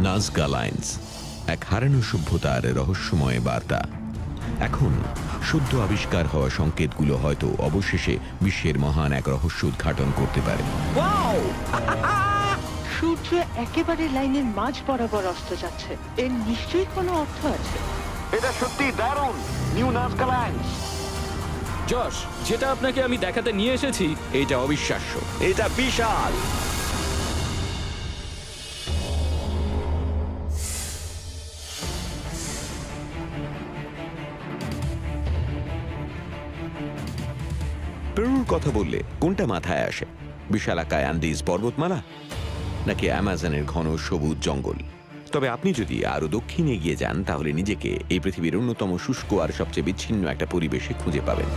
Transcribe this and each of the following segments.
Nazca lines, এক হারানো সভ্যতার রহস্যময় বার্তা। এখন সদ্য আবিষ্কার হওয়া সংকেতগুলো হয়তো অবশেষে বিশ্বের মহান এক রহস্য উদ্ঘাটন করতে পারে। সূর্য একেবারে লাইনের মাঝ বরাবর অস্ত যাচ্ছে, এর নিশ্চয়ই কোনো অর্থ আছে। এটা সত্যি দারুণ। New Nazca lines. যশ, যেটা আপনাকে আমি দেখাতে নিয়ে এসেছি, এটা অবিশ্বাস্য, এটা বিশাল। পেরুর কথা বললে কোনটা মাথায় আসে? বিশালাকায় আন্দিজ পর্বতমালা, নাকি অ্যামাজনের ঘন সবুজ জঙ্গল? তবে আপনি যদি আরো দক্ষিণে এগিয়ে যান, তাহলে নিজেকে এই পৃথিবীর অন্যতম শুষ্ক আর সবচেয়ে বিচ্ছিন্ন একটা পরিবেশে খুঁজে পাবেন।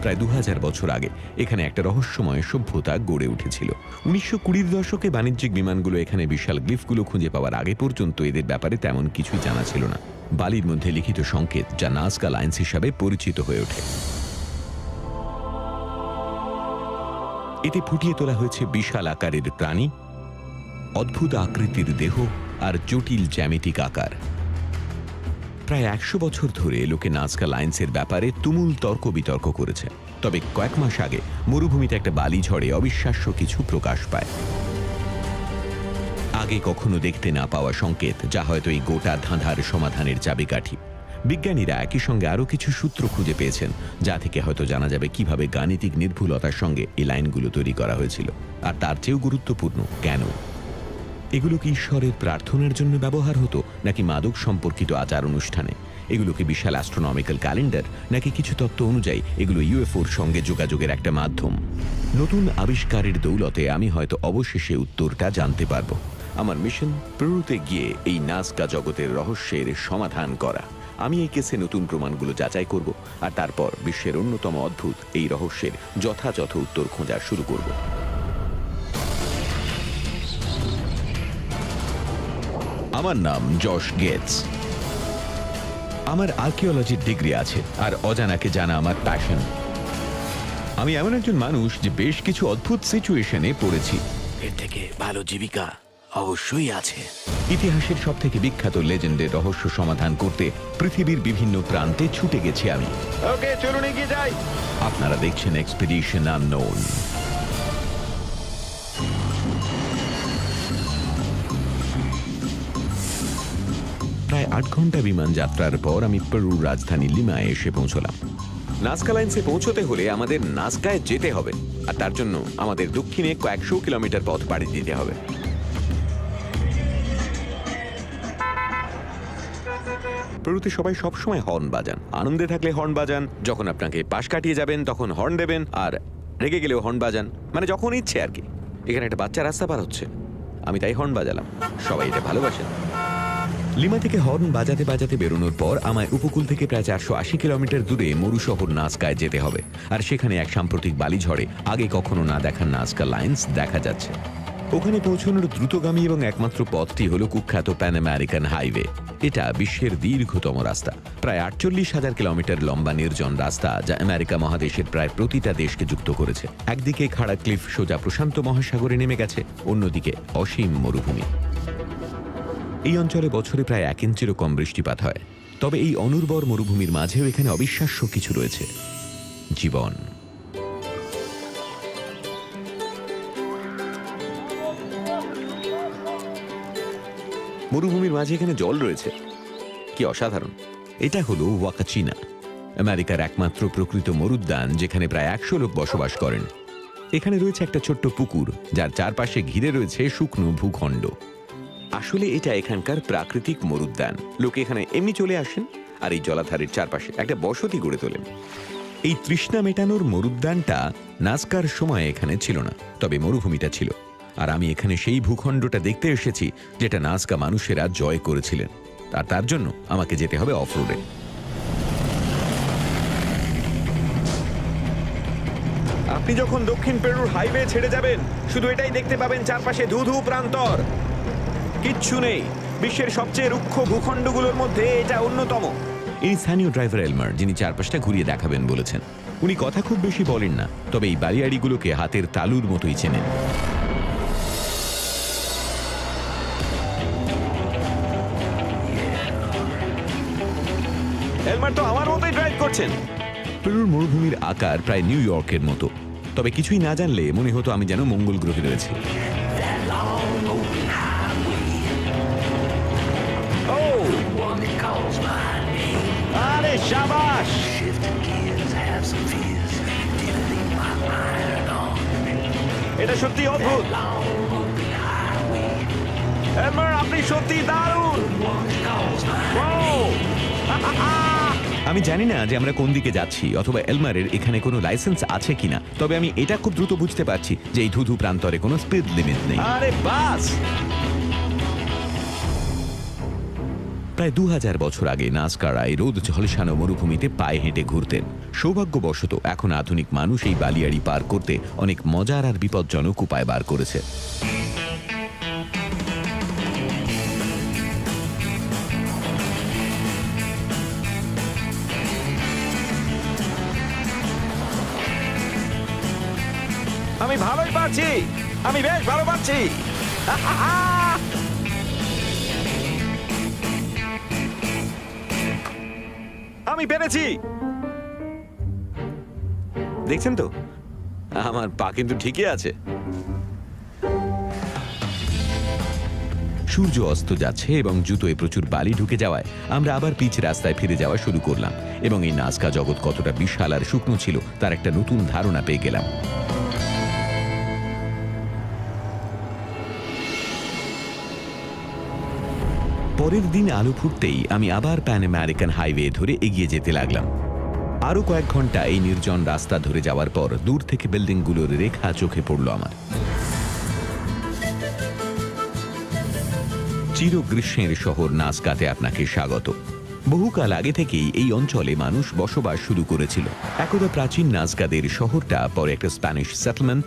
প্রায় 2000 বছর আগে এখানে একটা রহস্যময় সভ্যতা গড়ে উঠেছিল। 1920 দশকে বাণিজ্যিক বিমানগুলো এখানে বিশাল গ্লিফগুলো খুঁজে পাওয়ার আগে পর্যন্ত এদের ব্যাপারে তেমন কিছুই জানা ছিল না। বালির মধ্যে লিখিত সংকেত, যা নাজকা লাইন্স হিসাবে পরিচিত হয়ে ওঠে। এতে ফুটিয়ে তোলা হয়েছে বিশাল আকারের প্রাণী, অদ্ভুত আকৃতির দেহ আর জটিল জ্যামিতিক আকার। প্রায় 100 বছর ধরে লোকে নাজকা লাইন্সের ব্যাপারে তুমুল তর্ক বিতর্ক করেছে। তবে কয়েক মাস আগে মরুভূমিতে একটা বালি ঝড়ে অবিশ্বাস্য কিছু প্রকাশ পায়। আগে কখনো দেখতে না পাওয়া সংকেত, যা হয়তো এই গোটা ধাঁধার সমাধানের চাবিকাঠি। বিজ্ঞানীরা একই সঙ্গে আরও কিছু সূত্র খুঁজে পেয়েছেন, যা থেকে হয়তো জানা যাবে কিভাবে গাণিতিক নির্ভুলতার সঙ্গে এই লাইনগুলো তৈরি করা হয়েছিল। আর তার চেয়েও গুরুত্বপূর্ণ, কেন? এগুলো কি ঈশ্বরের প্রার্থনার জন্য ব্যবহার হতো, নাকি মাদক সম্পর্কিত আচার অনুষ্ঠানে? এগুলো কি বিশাল অ্যাস্ট্রোনমিক্যাল ক্যালেন্ডার, নাকি কিছু তত্ত্ব অনুযায়ী এগুলো ইউএফওর সঙ্গে যোগাযোগের একটা মাধ্যম? নতুন আবিষ্কারের দৌলতে আমি হয়তো অবশেষে উত্তরটা জানতে পারবো। আমার মিশন পেরুতে গিয়ে এই নাজকা জগতের রহস্যের সমাধান করা। আমি এই কেসে নতুন প্রমাণগুলো যাচাই করব, আর তারপর বিশ্বের অন্যতম অদ্ভুত এই রহস্যের যথাযথ উত্তর খোঁজা শুরু করব। আমার নাম জশ গেটস। আমার আর্কিওলজির ডিগ্রি আছে, আর অজানাকে জানা আমার প্যাশন। আমি এমন একজন মানুষ যে বেশ কিছু অদ্ভুত সিচুয়েশনে পড়েছি। এর থেকে ভালো জীবিকা অবশ্যই আছে। ইতিহাসের সব থেকে বিখ্যাত লেজেন্ডের রহস্য সমাধান করতে পৃথিবীর বিভিন্ন প্রান্তে ছুটে গেছি আমি। ওকে, চলুন এগিয়ে যাই। আপনারা দেখছেন এক্সপেডিশন আননোন। প্রায় 8 ঘন্টা বিমান যাত্রার পর আমি পেরুর রাজধানী লিমায় এসে পৌঁছলাম। নাজকা লাইন্সে পৌঁছতে হলে আমাদের নাজকায় যেতে হবে, আর তার জন্য আমাদের দক্ষিণে কয়েকশো কিলোমিটার পথ পাড়ি দিতে হবে। পেরুতে সবাই সবসময় হর্ন বাজান। আনন্দে থাকলে হর্ন বাজান, যখন আপনাকে পাশ কাটিয়ে যাবেন তখন হর্ন দেবেন, আর রেগে গেলেও হর্ন বাজান, মানে যখন ইচ্ছে আর কি। এখানে একটা বাচ্চা রাস্তা পার হচ্ছে, আমি তাই হর্ন বাজালাম। সবাই এটা ভালোবাসেন। লিমা থেকে হর্ন বাজাতে বাজাতে বেরোনোর পর আমায় উপকূল থেকে প্রায় 480 কিলোমিটার দূরে মরু শহর নাজকায় যেতে হবে, আর সেখানে এক সাম্প্রতিক বালিঝড়ে আগে কখনো না দেখা নাজকা লাইন্স দেখা যাচ্ছে। ওখানে পৌঁছানোর দ্রুতগামী এবং একমাত্র পথটি হল কুখ্যাত প্যান আমেরিকান হাইওয়ে। এটা বিশ্বের দীর্ঘতম রাস্তা, প্রায় 48,000 কিলোমিটার লম্বা নির্জন রাস্তা, যা আমেরিকা মহাদেশের প্রায় প্রতিটা দেশকে যুক্ত করেছে। একদিকে খাড়া ক্লিফ সোজা প্রশান্ত মহাসাগরে নেমে গেছে, অন্যদিকে অসীম মরুভূমি। এই অঞ্চলে বছরে প্রায় 1 ইঞ্চিরও কম বৃষ্টিপাত হয়। তবে এই অনুর্বর মরুভূমির মাঝেও এখানে অবিশ্বাস্য কিছু রয়েছে, জীবন। মরুভূমির মাঝে এখানে জল রয়েছে, কি অসাধারণ! এটা হলো ওয়াকাচিনা, আমেরিকার একমাত্র প্রকৃত মরুদ্যান, যেখানে প্রায় 100 লোক বসবাস করেন। এখানে রয়েছে একটা ছোট্ট পুকুর, যার চারপাশে ঘিরে রয়েছে শুকনো ভূখণ্ড। আসলে এটা এখানকার প্রাকৃতিক মরুদ্যান। লোকে এখানে এমনি চলে আসেন, আর এই জলাধারের চারপাশে একটা বসতি গড়ে তোলেন। এই তৃষ্ণা মেটানোর মরুদ্যানটা নাজকার সময় এখানে ছিল না, তবে মরুভূমিটা ছিল। আর আমি এখানে সেই ভূখণ্ডটা দেখতে এসেছি যেটা নাজকা মানুষেরা জয় করেছিলেন, আর তার জন্য আমাকে যেতে হবে অফ রোডে। আপনি যখন দক্ষিণ পেরুর হাইওয়ে ছেড়ে যাবেন, শুধু এটাই দেখতে পাবেন, চারপাশে ধু ধু প্রান্তর, কিচ্ছু নেই। বিশ্বের সবচেয়ে রুক্ষ ভূখণ্ডগুলোর মধ্যে এটা অন্যতম। এই স্থানীয় ড্রাইভার এলমার, যিনি চারপাশটা ঘুরিয়ে দেখাবেন বলেছেন। উনি কথা খুব বেশি বলেন না, তবে এই বালিয়াড়িগুলোকে হাতের তালুর মতোই চেনেন। এলমার তো আমার মতোই ড্রাইভ করছেন। পেরুর মরুভূমির আকার প্রায় নিউ ইয়র্কের মতো, তবে কিছুই না জানলে মনে হতো আমি যেন মঙ্গল গ্রহে রয়েছি। ও আরে শাবাশ! এটা সত্যি অদ্ভুত। এলমার, আপনি সত্যি দারুণ। Wow! আমি জানি না যে আমরা কোন দিকে যাচ্ছি অথবা এলমারের এখানে কোনো লাইসেন্স আছে কিনা, তবে আমি এটা খুব দ্রুত বুঝতে পারছি যে এই ধুধু প্রান্তরে কোনো স্পিড লিমিট নেই। আরে বাস! প্রায় 2000 বছর আগে নাজকারা এই রোদ ঝলসানো মরুভূমিতে পায়ে হেঁটে ঘুরতেন। সৌভাগ্যবশত এখন আধুনিক মানুষ এই বালিয়াড়ি পার করতে অনেক মজার আর বিপজ্জনক উপায় বার করেছে। আমি ভালোই পারছি, আমি বেশ ভালো পারছি। আমি পেরেছি। দেখছেন তো আমার পা কিন্তু ঠিকই আছে। সূর্য অস্ত যাচ্ছে এবং জুতোয় প্রচুর বালি ঢুকে যাওয়ায় আমরা আবার পিচ রাস্তায় ফিরে যাওয়া শুরু করলাম এবং এই নাজকা জগৎ কতটা বিশাল আর শুকনো ছিল তার একটা নতুন ধারণা পেয়ে গেলাম। পরের দিন আলো ফুটতেই আমি আবার প্যান আমেরিকান হাইওয়ে ধরে এগিয়ে যেতে লাগলাম। আরো কয়েক ঘন্টা এই নির্জন রাস্তা ধরে যাওয়ার পর দূর থেকে বিল্ডিংগুলোর রেখা চোখে পড়ল আমার। চির গ্রীষ্মের শহর নাজকাতে আপনাকে স্বাগত। বহুকাল আগে থেকেই এই অঞ্চলে মানুষ বসবাস শুরু করেছিল। একদা প্রাচীন নাজকাদের শহরটা পরে একটা স্প্যানিশ সেটেলমেন্ট,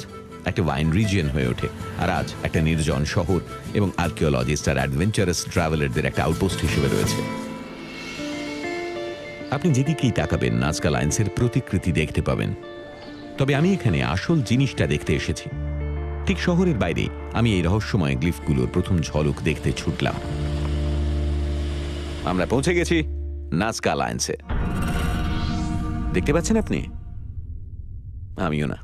একটা ওয়াইন রিজিয়ন হয়ে ওঠে, আর আজ একটা নির্জন শহর এবং আর্কিওলজিস্ট আর অ্যাডভেঞ্চারাস ট্রাভেলারদের একটা আউটপোস্ট হিসেবে রয়েছে। আপনি যেদিকেই তাকাবেন নাজকা লাইন্সের প্রতিকৃতি দেখতে পাবেন, তবে আমি এখানে আসল জিনিসটা দেখতে এসেছি। ঠিক শহরের বাইরে আমি এই রহস্যময় গ্লিফগুলোর প্রথম ঝলক দেখতে ছুটলাম। আমরা পৌঁছে গেছি নাজকা লাইন্সে। দেখতে পাচ্ছেন আপনি? আমিও না।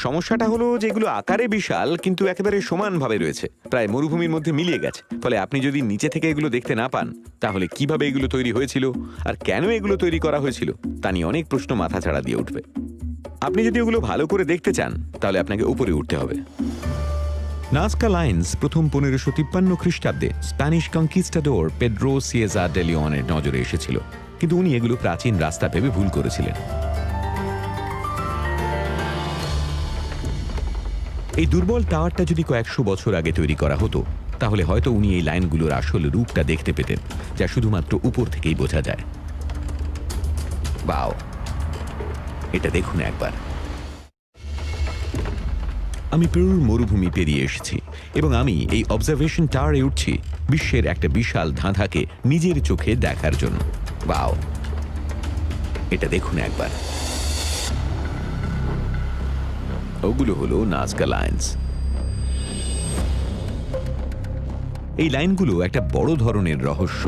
সমস্যাটা হলো যেগুলো আকারে বিশাল কিন্তু একেবারে সমানভাবে রয়েছে, প্রায় মরুভূমির মধ্যে মিলিয়ে গেছে। ফলে আপনি যদি নিচে থেকে এগুলো দেখতে না পান তাহলে কিভাবে এগুলো তৈরি হয়েছিল আর কেন এগুলো তৈরি করা হয়েছিল তা নিয়ে অনেক প্রশ্ন মাথা ছাড়া দিয়ে উঠবে। আপনি যদি ওগুলো ভালো করে দেখতে চান তাহলে আপনাকে উপরে উঠতে হবে। নাজকা লাইন্স প্রথম 1553 খ্রিস্টাব্দে স্প্যানিশ কনকিস্টাডোর পেড্রো সিয়েজার ডে লিওনের নজরে এসেছিল, কিন্তু উনি এগুলো প্রাচীন রাস্তা ভেবে ভুল করেছিলেন। এই দুর্বল টাওয়ারটা যদি কয়েকশো বছর আগে তৈরি করা হতো তাহলে হয়তো উনি এই লাইনগুলোর আসল রূপটা দেখতে পেতেন, যা শুধুমাত্র উপর থেকেই বোঝা যায়। বাও, এটা দেখুন একবার। আমি পেরুর মরুভূমি পেরিয়ে এসেছি এবং আমি এই অবজারভেশন টাওয়ারে উঠছি বিশ্বের একটা বিশাল ধাঁধাকে নিজের চোখে দেখার জন্য। বাও, এটা দেখুন একবার। ওগুলো হলো নাজকা লাইন্স। এই লাইনগুলো একটা বড় ধরনের রহস্য।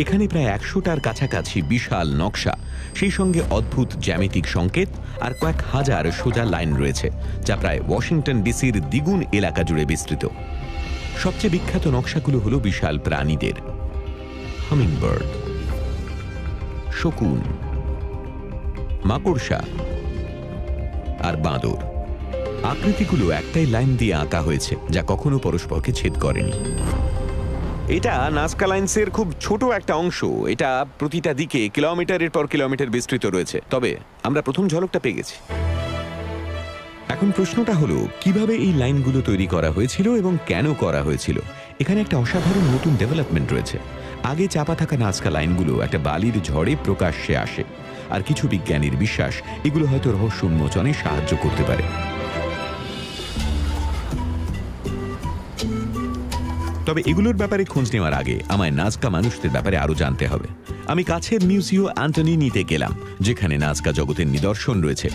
এখানে প্রায় 100টার কাছাকাছি বিশাল নকশা, সেই সঙ্গে অদ্ভুত জ্যামিতিক সংকেত আর কয়েক হাজার সোজা লাইন রয়েছে, যা প্রায় ওয়াশিংটন ডিসির দ্বিগুণ এলাকা জুড়ে বিস্তৃত। সবচেয়ে বিখ্যাত নকশাগুলো হলো বিশাল প্রাণীদের, হামিংবার্ড, শকুন, মাকড়সা আর বাঁদর। আকৃতিগুলো একটাই লাইন দিয়ে আঁকা হয়েছে, যা কখনো পরস্পরকে ছেদ করেনি। এটা নাজকা লাইন্সের খুব ছোট একটা অংশ। এটা প্রতিটা দিকে কিলোমিটারের পর কিলোমিটার বিস্তৃত রয়েছে, তবে আমরা প্রথম ঝলকটা পেয়ে গেছি। এখন প্রশ্নটা হলো কিভাবে এই লাইনগুলো তৈরি করা হয়েছিল এবং কেন করা হয়েছিল। এখানে একটা অসাধারণ নতুন ডেভেলপমেন্ট রয়েছে। আগে চাপা থাকা নাজকা লাইনগুলো একটা বালির ঝড়ে প্রকাশ্যে আসে, আর কিছু বিজ্ঞানীর বিশ্বাস এগুলো হয়তো রহস্য উন্মোচনে সাহায্য করতে পারে। তবে এগুলোর ব্যাপারে খোঁজ নেওয়ার আগে আমায় নাজকা মানুষদের ব্যাপারে আরো জানতে হবে। আমি কাছের মিউজিও অ্যান্টনিনিতে গেলাম, যেখানে নাজকা জগতের নিদর্শন রয়েছে,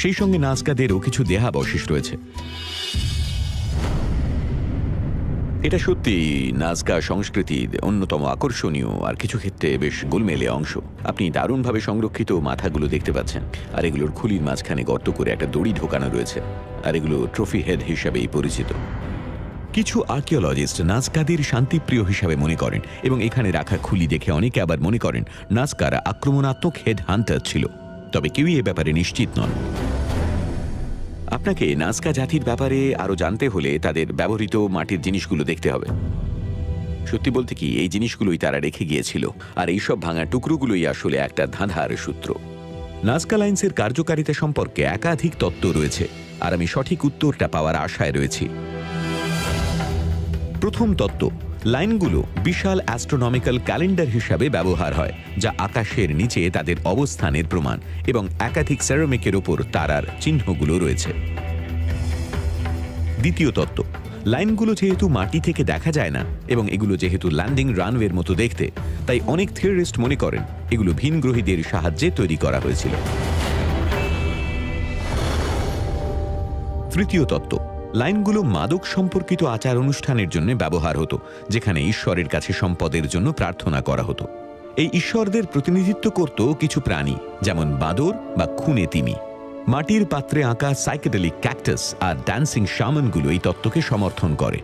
সেই সঙ্গে নাজকাদেরও কিছু দেহাবশেষ রয়েছে। এটা সত্যি নাজকা সংস্কৃতির অন্যতম আকর্ষণীয় আর কিছু ক্ষেত্রে বেশ গোলমেলে অংশ। আপনি দারুণভাবে সংরক্ষিত মাথাগুলো দেখতে পাচ্ছেন, আর এগুলোর খুলির মাঝখানে গর্ত করে একটা দড়ি ঢোকানো রয়েছে, আর এগুলো ট্রফি হেড হিসাবেই পরিচিত। কিছু আর্কিওলজিস্ট নাজকাদের শান্তিপ্রিয় হিসাবে মনে করেন, এবং এখানে রাখা খুলি দেখে অনেকে আবার মনে করেন নাজকারা আক্রমণাত্মক হেড হান্টার ছিল, তবে কেউই এ ব্যাপারে নিশ্চিত নন। আপনাকে নাজকা জাতির ব্যাপারে আরো জানতে হলে তাদের ব্যবহৃত মাটির জিনিসগুলো দেখতে হবে। সত্যি বলতে কি, এই জিনিসগুলোই তারা রেখে গিয়েছিল, আর এইসব ভাঙা টুকরোগুলোই আসলে একটা ধাঁধার সূত্র। নাজকা লাইন্সের কার্যকারিতা সম্পর্কে একাধিক তত্ত্ব রয়েছে, আর আমি সঠিক উত্তরটা পাওয়ার আশায় রয়েছি। প্রথম তত্ত্ব, লাইনগুলো বিশাল অ্যাস্ট্রোনমিক্যাল ক্যালেন্ডার হিসাবে ব্যবহার হয়, যা আকাশের নিচে তাদের অবস্থানের প্রমাণ, এবং একাধিক সেরামিকের ওপর তারার চিহ্নগুলো রয়েছে। দ্বিতীয় তত্ত্ব, লাইনগুলো যেহেতু মাটি থেকে দেখা যায় না, এবং এগুলো যেহেতু ল্যান্ডিং রানওয়ের মতো দেখতে, তাই অনেক থিওরিস্ট মনে করেন এগুলো ভিনগ্রহীদের সাহায্যে তৈরি করা হয়েছিল। তৃতীয় তত্ত্ব, লাইনগুলো মাদক সম্পর্কিত আচার অনুষ্ঠানের জন্য ব্যবহার হতো, যেখানে ঈশ্বরের কাছে সম্পদের জন্য প্রার্থনা করা হতো। এই ঈশ্বরদের প্রতিনিধিত্ব করত কিছু প্রাণী, যেমন বাঁদর বা খুনে তিমি। মাটির পাত্রে আঁকা সাইকেডেলিক ক্যাকটাস আর ড্যান্সিং শামানগুলো এই তত্ত্বকে সমর্থন করে।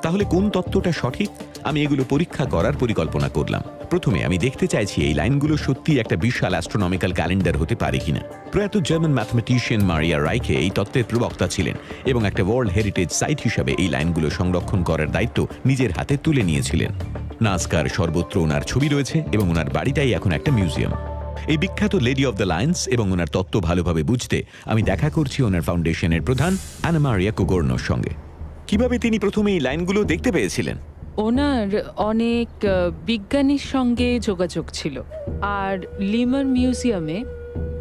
তাহলে কোন তত্ত্বটা সঠিক? আমি এগুলো পরীক্ষা করার পরিকল্পনা করলাম। প্রথমে আমি দেখতে চাইছি এই লাইনগুলো সত্যি একটা বিশাল অ্যাস্ট্রোনমিক্যাল ক্যালেন্ডার হতে পারে কিনা। প্রয়াত জার্মান ম্যাথমেটিশিয়ান মারিয়া রাইকে এই তত্ত্বের প্রবক্তা ছিলেন, এবং একটা ওয়ার্ল্ড হেরিটেজ সাইট হিসাবে এই লাইনগুলো সংরক্ষণ করার দায়িত্ব নিজের হাতে তুলে নিয়েছিলেন। নাজকার সর্বত্র ওনার ছবি রয়েছে, এবং ওনার বাড়িটাই এখন একটা মিউজিয়াম। এই বিখ্যাত লেডি অফ দ্য লাইন্স এবং ওনার তত্ত্ব ভালোভাবে বুঝতে আমি দেখা করছি ওনার ফাউন্ডেশনের প্রধান আনা মারিয়া কোগোর্নোর সঙ্গে। কিভাবে তিনি প্রথমে এই লাইনগুলো দেখতে পেয়েছিলেন? ওনার অনেক বিজ্ঞানীর সঙ্গে যোগাযোগ ছিল, আর লিমার মিউজিয়ামে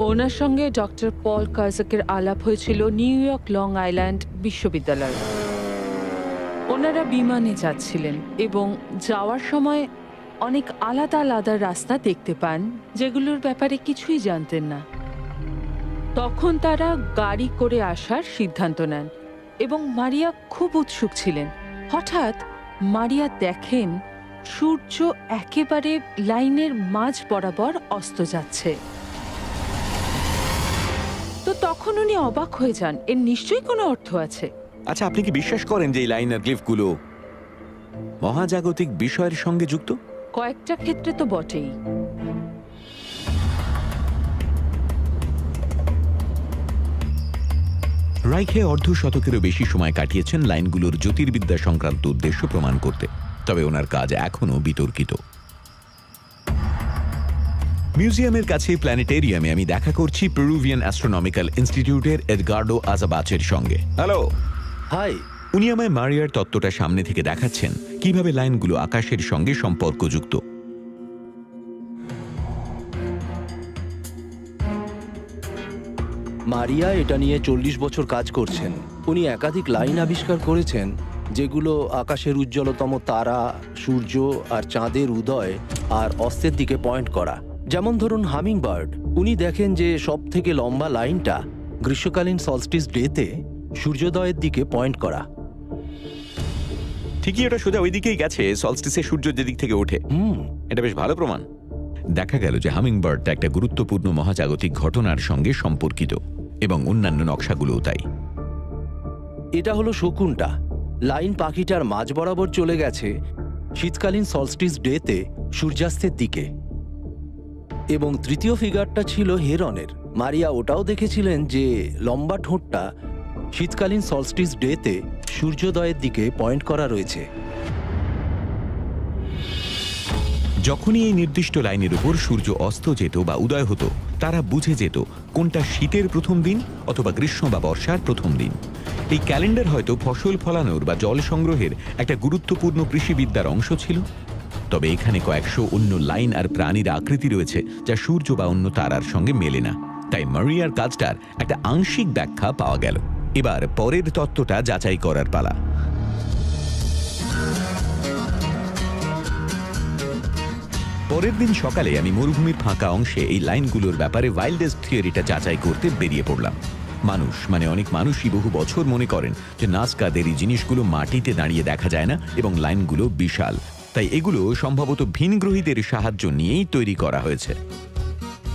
ওনার সঙ্গে ডক্টর পল কাজাকের আলাপ হয়েছিল নিউ ইয়র্ক লং আইল্যান্ড বিশ্ববিদ্যালয়ে। ওনারা বিমানে যাচ্ছিলেন এবং যাওয়ার সময় অনেক আলাদা আলাদা রাস্তা দেখতে পান, যেগুলোর ব্যাপারে কিছুই জানতেন না। তখন তারা গাড়ি করে আসার সিদ্ধান্ত নেন, এবং মারিয়া খুব উৎসুক ছিলেন। হঠাৎ মারিয়া দেখেন সূর্য একেবারে লাইনের মাঝ বরাবর অস্ত যাচ্ছে। তো তখন উনি অবাক হয়ে যান, এর নিশ্চয়ই কোনো অর্থ আছে। আচ্ছা, আপনি কি বিশ্বাস করেন যে এই লাইন আর গ্লিফগুলো মহাজাগতিক বিষয়ের সঙ্গে যুক্ত? কয়েকটা ক্ষেত্রে তো বটেই। রাইখে অর্ধ শতকেরও বেশি সময় কাটিয়েছেন লাইনগুলোর জ্যোতির্বিদ্যা সংক্রান্ত উদ্দেশ্য প্রমাণ করতে, তবে ওনার কাজ এখনও বিতর্কিত। মিউজিয়ামের কাছে প্ল্যানেটেরিয়ামে আমি দেখা করছি পেরুভিয়ান অ্যাস্ট্রোনমিক্যাল ইনস্টিটিউটের এডগার্ডো আজাবাচের সঙ্গে। হ্যালো। হাই। উনি আমায় মারিয়ার তত্ত্বটা সামনে থেকে দেখাচ্ছেন, কিভাবে লাইনগুলো আকাশের সঙ্গে সম্পর্কযুক্ত। মারিয়া এটা নিয়ে 40 বছর কাজ করছেন। উনি একাধিক লাইন আবিষ্কার করেছেন, যেগুলো আকাশের উজ্জ্বলতম তারা, সূর্য আর চাঁদের উদয় আর অস্তের দিকে পয়েন্ট করা। যেমন ধরুন হামিং বার্ড। উনি দেখেন যে সব থেকে লম্বা লাইনটা গ্রীষ্মকালীন সলস্টিস ডেতে সূর্যোদয়ের দিকে পয়েন্ট করা। ঠিকই, ওটা সোজা ওই দিকেই গেছে, সলস্টিসে সূর্য যেদিক থেকে ওঠে। এটা বেশ ভালো প্রমাণ। দেখা গেল যে হামিংবার্ডটা একটা গুরুত্বপূর্ণ মহাজাগতিক ঘটনার সঙ্গে সম্পর্কিত, এবং অন্যান্য নকশাগুলোও তাই। এটা হলো শকুনটা। লাইন পাখিটার মাঝ বরাবর চলে গেছে শীতকালীন সলস্টিস ডেতে সূর্যাস্তের দিকে। এবং তৃতীয় ফিগারটা ছিল হেরনের। মারিয়া ওটাও দেখেছিলেন যে লম্বা ঠোঁটটা শীতকালীন সলস্টিস ডেতে সূর্যোদয়ের দিকে পয়েন্ট করা রয়েছে। যখনই এই নির্দিষ্ট লাইনের উপর সূর্য অস্ত যেত বা উদয় হতো, তারা বুঝে যেত কোনটা শীতের প্রথম দিন অথবা গ্রীষ্ম বা বর্ষার প্রথম দিন। এই ক্যালেন্ডার হয়তো ফসল ফলানোর বা জল সংগ্রহের একটা গুরুত্বপূর্ণ কৃষিবিদ্যার অংশ ছিল। তবে এখানে কয়েকশো অন্য লাইন আর প্রাণীর আকৃতি রয়েছে, যা সূর্য বা অন্য তারার সঙ্গে মেলে না। তাই মারিয়ার কাজটার একটা আংশিক ব্যাখ্যা পাওয়া গেল। এবার পরের তত্ত্বটা যাচাই করার পালা। পরের দিন সকালে আমি মরুভূমির ফাঁকা অংশে এই লাইনগুলোর ব্যাপারে ওয়াইল্ডেস্ট থিওরিটা যাচাই করতে বেরিয়ে পড়লাম। মানুষ মানে অনেক মানুষই বহু বছর মনে করেন যে নাজকাদের এই জিনিসগুলো মাটিতে দাঁড়িয়ে দেখা যায় না এবং লাইনগুলো বিশাল, তাই এগুলো সম্ভবত ভিনগ্রহীদের সাহায্য নিয়েই তৈরি করা হয়েছে।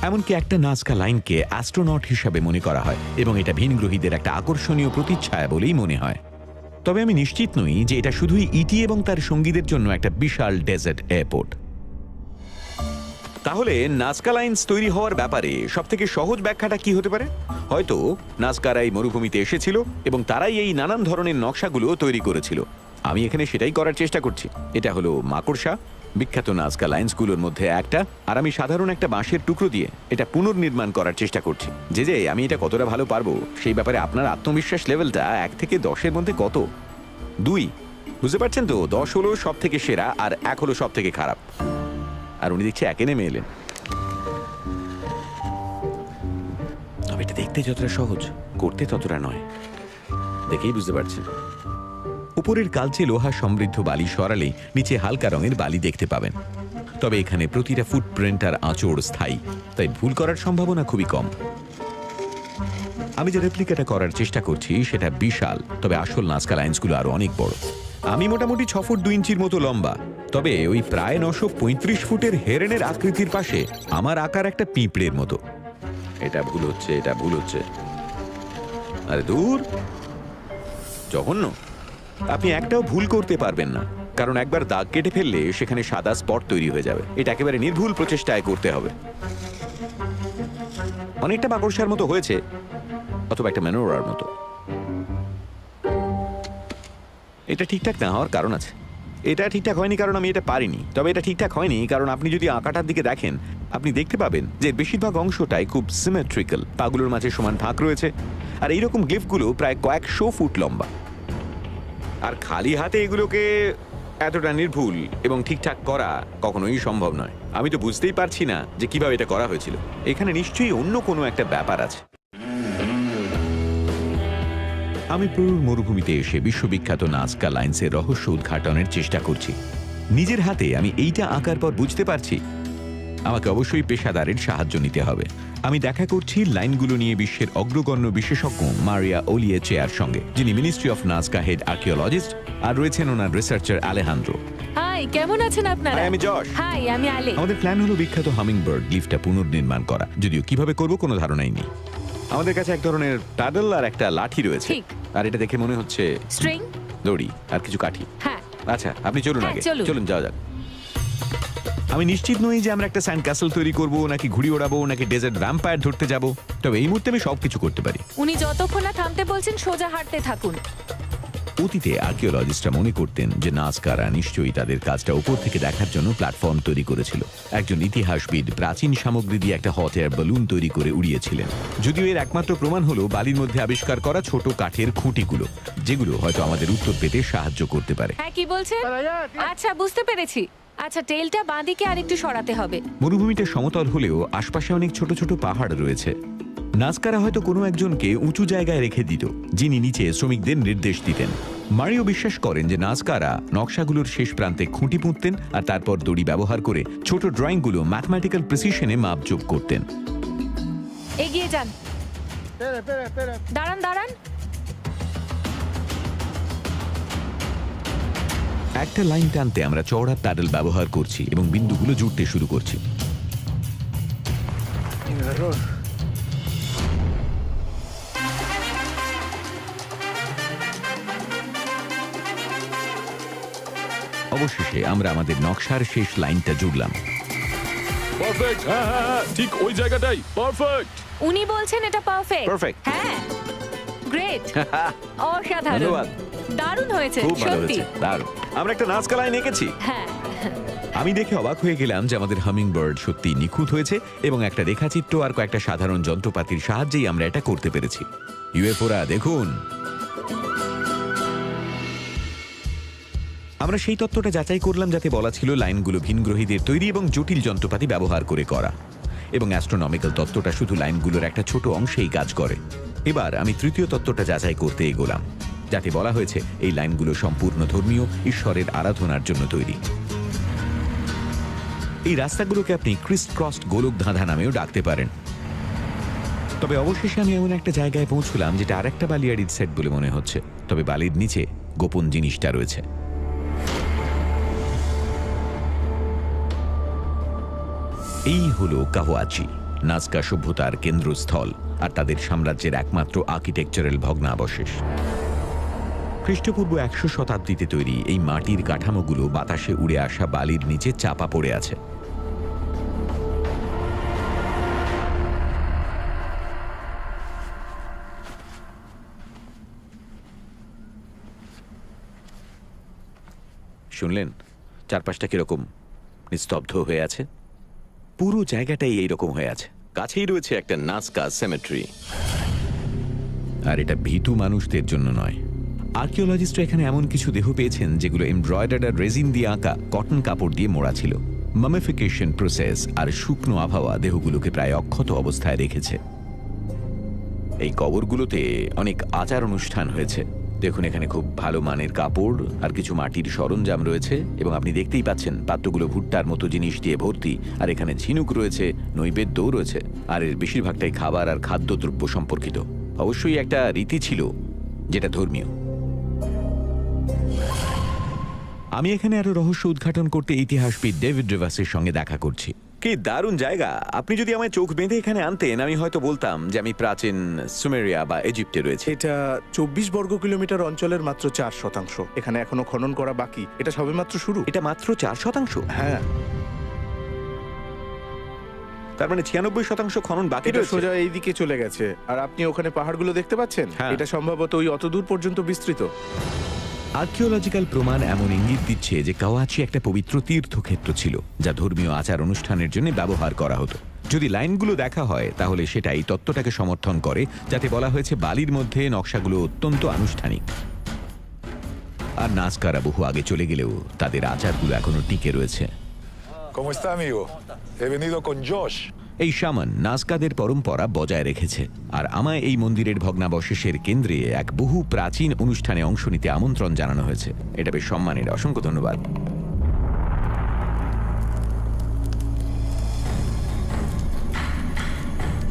এমনকি একটা নাজকা লাইনকে অ্যাস্ট্রোনট হিসাবে মনে করা হয় এবং এটা ভিনগ্রহীদের একটা আকর্ষণীয় প্রতিচ্ছায়া বলেই মনে হয়। তবে আমি নিশ্চিত নই যে এটা শুধুই ইটি এবং তার সঙ্গীদের জন্য একটা বিশাল ডেজার্ট এয়ারপোর্ট। তাহলে নাজকা লাইন্স তৈরি হওয়ার ব্যাপারে সবথেকে সহজ ব্যাখ্যাটা কি হতে পারে? হয়তো নাজকারা এই মরুভূমিতে এসেছিল এবং তারাই এই নানান ধরনের নকশাগুলো তৈরি করেছিল। আমি এখানে সেটাই করার চেষ্টা করছি। এটা হলো মাকড়সা, বিখ্যাত নাজকা লাইন্সগুলোর মধ্যে একটা, আর আমি সাধারণ একটা বাঁশের টুকরো দিয়ে এটা পুনর্নির্মাণ করার চেষ্টা করছি। যে আমি এটা কতটা ভালো পারবো সেই ব্যাপারে আপনার আত্মবিশ্বাস লেভেলটা 1 থেকে 10-এর মধ্যে কত? 2। বুঝতে পারছেন তো? 10 হলো সব থেকে সেরা আর 1 হলো সব থেকে খারাপ। আর উনি দেখছি 1-এ নেমে এলেন। তবে এটা দেখতে যতটা সহজ, করতে ততটা নয়, দেখেই বুঝতে পারছেন। উপরের কালচে লোহা সমৃদ্ধ বালি সরালে নিচে হালকা রঙের বালি দেখতে পাবেন। তবে এখানে প্রতিটা ফুটপ্রিন্ট আর আঁচড় স্থায়ী, তাই ভুল করার সম্ভাবনা খুবই কম। আমি যে রেপ্লিকাটা করার চেষ্টা করছি সেটা বিশাল, তবে আসল নাজকা লাইন্সগুলো আরো অনেক বড়। আমি মোটামুটি 6 ফুট 2 ইঞ্চির মতো লম্বা, তবে ওই প্রায় 935 ফুটের হেরেনের আকৃতির পাশে আমার আকার একটা পিঁপড়ের মতো। এটা ভুল হচ্ছে, এটা ভুল হচ্ছে। আরে দূর, জঘন্য। আপনি একটাও ভুল করতে পারবেন না, কারণ একবার দাগ কেটে ফেললে সেখানে সাদা স্পট তৈরি হয়ে যাবে। এটা একেবারে নির্ভুল প্রচেষ্টায় করতে হবে। অনেকটা মাকড়সার মতো হয়েছে, অথবা একটা ম্যানোরার মতো। এটা ঠিকঠাক না হওয়ার কারণ আছে। এটা ঠিকঠাক হয়নি কারণ আমি এটা পারিনি, তবে এটা ঠিকঠাক হয়নি কারণ আপনি যদি আঁকাটার দিকে দেখেন আপনি দেখতে পাবেন যে বেশিরভাগ অংশটাই খুব সিমেট্রিক্যাল। পাগুলোর মাঝে সমান ফাঁক রয়েছে, আর এইরকম গ্লিফগুলো প্রায় কয়েকশো ফুট লম্বা। আর খালি হাতে এগুলোকে এতটা নির্ভুল এবং ঠিকঠাক করা কখনোই সম্ভব নয়। আমি তো বুঝতেই পারছি না যে কিভাবে এটা করা হয়েছিল। এখানে নিশ্চয়ই অন্য কোনো একটা ব্যাপার আছে। আমি পেরুর মরুভূমিতে এসে বিশ্ববিখ্যাত নাজকা লাইন্সের রহস্য উদ্ঘাটনের চেষ্টা করছি। নিজের হাতে আমি এইটা আঁকার পর বুঝতে পারছি আমাকে অবশ্যই পেশাদারের সাহায্য নিতে হবে। আমি দেখা করছি লাইনগুলো নিয়ে বিশ্বের অগ্রগণ্য বিশেষজ্ঞ মারিয়া ওলিয়েচেয়ার সঙ্গে, যিনি ministry of Nazca head archaeologist, আর রয়েছেন ওনার রিসার্চার আলেহান্দ্রো। হাই, কেমন আছেন আপনারা? আমি জশ। হাই, আমি আলে। আমাদের প্ল্যান হলো বিখ্যাত হামিংবার্ড লিফটটা পুনর্নির্মাণ করা, যদিও কিভাবে করব কোনো ধারণাই নেই। আমাদের কাছে এক ধরনের প্যাডেল আর একটা লাঠি রয়েছে, ঠিক। আর এটা দেখে মনে হচ্ছে স্ট্রিং। দড়ি আর কিছু কাঠি। হ্যাঁ। আচ্ছা, আপনি চলুন হ্যাঁ, আগে। চলুন। চলুন যাওয়া যাক। আমি নিশ্চিত নই যে আমরা একটা স্যান্ড ক্যাসেল তৈরি করব, নাকি ঘুড়ি ওড়াবো, নাকি ডেজার্ট ভ্যাম্পায়ার ধরতে যাব। তবে এই মুহূর্তে আমি সবকিছু করতে পারি। উনি যতক্ষণ না থামতে বলছেন সোজা হাঁটতে থাকুন। অতীতে আর্কিওলজিস্টরা মনে করতেন যে নাজকারা নিশ্চয়ই তাদের কাজটা উপর থেকে দেখার জন্য প্ল্যাটফর্ম তৈরি করেছিল। একজন ইতিহাসবিদ প্রাচীন সামগ্রী দিয়ে একটা হট এয়ার বেলুন তৈরি করে উড়িয়েছিলেন। যদিও এর একমাত্র প্রমাণ হলো বালির মধ্যে আবিষ্কার করা ছোট কাঠের খুঁটিগুলো, যেগুলো হয়তো আমাদের উত্তর পেতে সাহায্য করতে পারে। হ্যাঁ, কি বলছেন? আচ্ছা, বুঝতে পেরেছি। আচ্ছা, টেলটা বাঁদিকে আরেকটু সরাতে হবে। মরুভূমিটা সমতল হলেও আশপাশে অনেক ছোট ছোট পাহাড় রয়েছে। নাজকারা হয়তো কোনো একজনকে উঁচু জায়গায় রেখে দিত, যিনি নিচে শ্রমিকদের নির্দেশ দিতেন। মারিও বিশ্বাস করেন যে নাজকারা নকশাগুলোর শেষ প্রান্তে খুঁটি পুঁততেন আর তারপর দড়ি ব্যবহার করে ছোট ড্রয়িংগুলো ম্যাথমেটিক্যাল প্রিসিশনে মাপজোপ করতেন। এগিয়ে যান। দাঁড়ান দাঁড়ান। একটা লাইন টানতে আমরা চওড়া প্যাডেল ব্যবহার করছি এবং বিন্দুগুলো জুড়তে শুরু করছি। অবশেষে আমরা আমাদের নকশার শেষ লাইনটা জুড়লাম। পারফেক্ট। হ্যাঁ হ্যাঁ হ্যাঁ, ঠিক ওই জায়গাটাই পারফেক্ট। উনি বলছেন এটা পারফেক্ট। Perfect. হ্যাঁ, গ্রেট, অসাধারণ, ধন্যবাদ। দারুণ হয়েছে খুব ভালো সত্যি। হয়েছে, দারুণ। আমরা একটা নাজকা লাইন এঁকেছি। হ্যাঁ, আমি দেখে অবাক হয়ে গেলাম যে আমাদের হামিংবার্ড সত্যি নিখুঁত হয়েছে এবং একটা রেখাচিত্র আর কয়েকটা সাধারণ যন্ত্রপাতির সাহায্যেই আমরা এটা করতে পেরেছি। ইউএফওরা দেখুন। আমরা সেই তত্ত্বটা যাচাই করলাম যাতে বলা ছিল লাইনগুলো ভিনগ্রহীদের তৈরি এবং জটিল যন্ত্রপাতি ব্যবহার করে করা, এবং অ্যাস্ট্রোনমিক্যাল তত্ত্বটা শুধু লাইনগুলোর একটা ছোট অংশেই কাজ করে। এবার আমি তৃতীয় তত্ত্বটা যাচাই করতে এগোলাম, যাতে বলা হয়েছে এই লাইনগুলো সম্পূর্ণ ধর্মীয় ঈশ্বরের আরাধনার জন্য তৈরি। এই রাস্তাগুলোকে আপনি ক্রিস ক্রসড গোলক ধাঁধা নামেও ডাকতে পারেন। তবে অবশেষে আমি এমন একটা জায়গায় পৌঁছলাম যেটা আরেকটা বালিয়াড়ির সেট বলে মনে হচ্ছে, তবে বালির নিচে গোপন জিনিসটা রয়েছে। এই হলো কাওয়াচি, নাজকা সভ্যতার কেন্দ্রস্থল আর তাদের সাম্রাজ্যের একমাত্র আর্কিটেকচারাল ভগ্নাবশেষ। খ্রিস্টপূর্ব ১০০ শতাব্দীতে তৈরি এই মাটির কাঠামোগুলো বাতাসে উড়ে আসা বালির নিচে চাপা পড়ে আছে। শুনলেন চারপাশটা কিরকম নিস্তব্ধ হয়ে আছে? পুরো জায়গাটাই এইরকম হয়ে আছে। কাছেই রয়েছে একটা নাজকা সেমেট্রি, আর এটা ভীতু মানুষদের জন্য নয়। আর্কিওলজিস্টরা এখানে এমন কিছু দেহ পেয়েছেন যেগুলো এমব্রয়ডার্ড আর রেজিন দিয়ে আঁকা কটন কাপড় দিয়ে মোড়া ছিল। মামিফিকেশন প্রসেস আর শুকনো আবহাওয়া দেহগুলোকে প্রায় অক্ষত অবস্থায় রেখেছে। এই কবরগুলোতে অনেক আচার অনুষ্ঠান হয়েছে। দেখুন, এখানে খুব ভালো মানের কাপড় আর কিছু মাটির সরঞ্জাম রয়েছে, এবং আপনি দেখতেই পাচ্ছেন পাত্রগুলো ভুট্টার মতো জিনিস দিয়ে ভর্তি। আর এখানে ঝিনুক রয়েছে, নৈবেদ্যও রয়েছে, আর এর বেশিরভাগটাই খাবার আর খাদ্যদ্রব্য সম্পর্কিত। অবশ্যই একটা রীতি ছিল যেটা ধর্মীয়। আমি এখানে আরো রহস্য উদ্ঘাটন করতে ইতিহাসবিদ ডেভিড রিভার্সের সঙ্গে দেখা করছি। কি দারুণ জায়গা! আপনি যদি আমায় চোখ বেঁধে এখানে আনতেন, আমি হয়তো বলতাম যে আমি প্রাচীন সুমেরিয়া বা ইজিপ্টে রয়েছে। এটা 24 বর্গ কিলোমিটার অঞ্চলের মাত্র 4%। এখানে এখনো খনন করা বাকি। এটা সবেমাত্র শুরু। এটা মাত্র 4%? হ্যাঁ, তার মানে 96% খনন বাকি এটা রয়েছে। সোজা এইদিকে চলে গেছে। আর আপনি ওখানে পাহাড়গুলো দেখতে পাচ্ছেন? হ্যাঁ। এটা সম্ভবত ওই অত দূর পর্যন্ত বিস্তৃত। আর্কিওলজিক্যাল প্রমাণ এমন ইঙ্গিত দিচ্ছে যে কাওয়াচি একটা পবিত্র তীর্থক্ষেত্র ছিল, যা ধর্মীয় আচার অনুষ্ঠানের জন্য ব্যবহার করা হতো। যদি লাইনগুলো দেখা হয় তাহলে সেটা এই তত্ত্বটাকে সমর্থন করে, যাতে বলা হয়েছে বালির মধ্যে নকশাগুলো অত্যন্ত আনুষ্ঠানিক। আর নাজকারা বহু আগে চলে গেলেও তাদের আচারগুলো এখনো টিকে রয়েছে। ¿Cómo está, amigo? He venido con Josh. এই শামান নাজকাদের পরম্পরা বজায় রেখেছে, আর আমায় এই মন্দিরের ভগ্নাবশেষের কেন্দ্রে এক বহু প্রাচীন অনুষ্ঠানে অংশ নিতে আমন্ত্রণ জানানো হয়েছে। এটা বেশ সম্মানের, অসংখ্য ধন্যবাদ।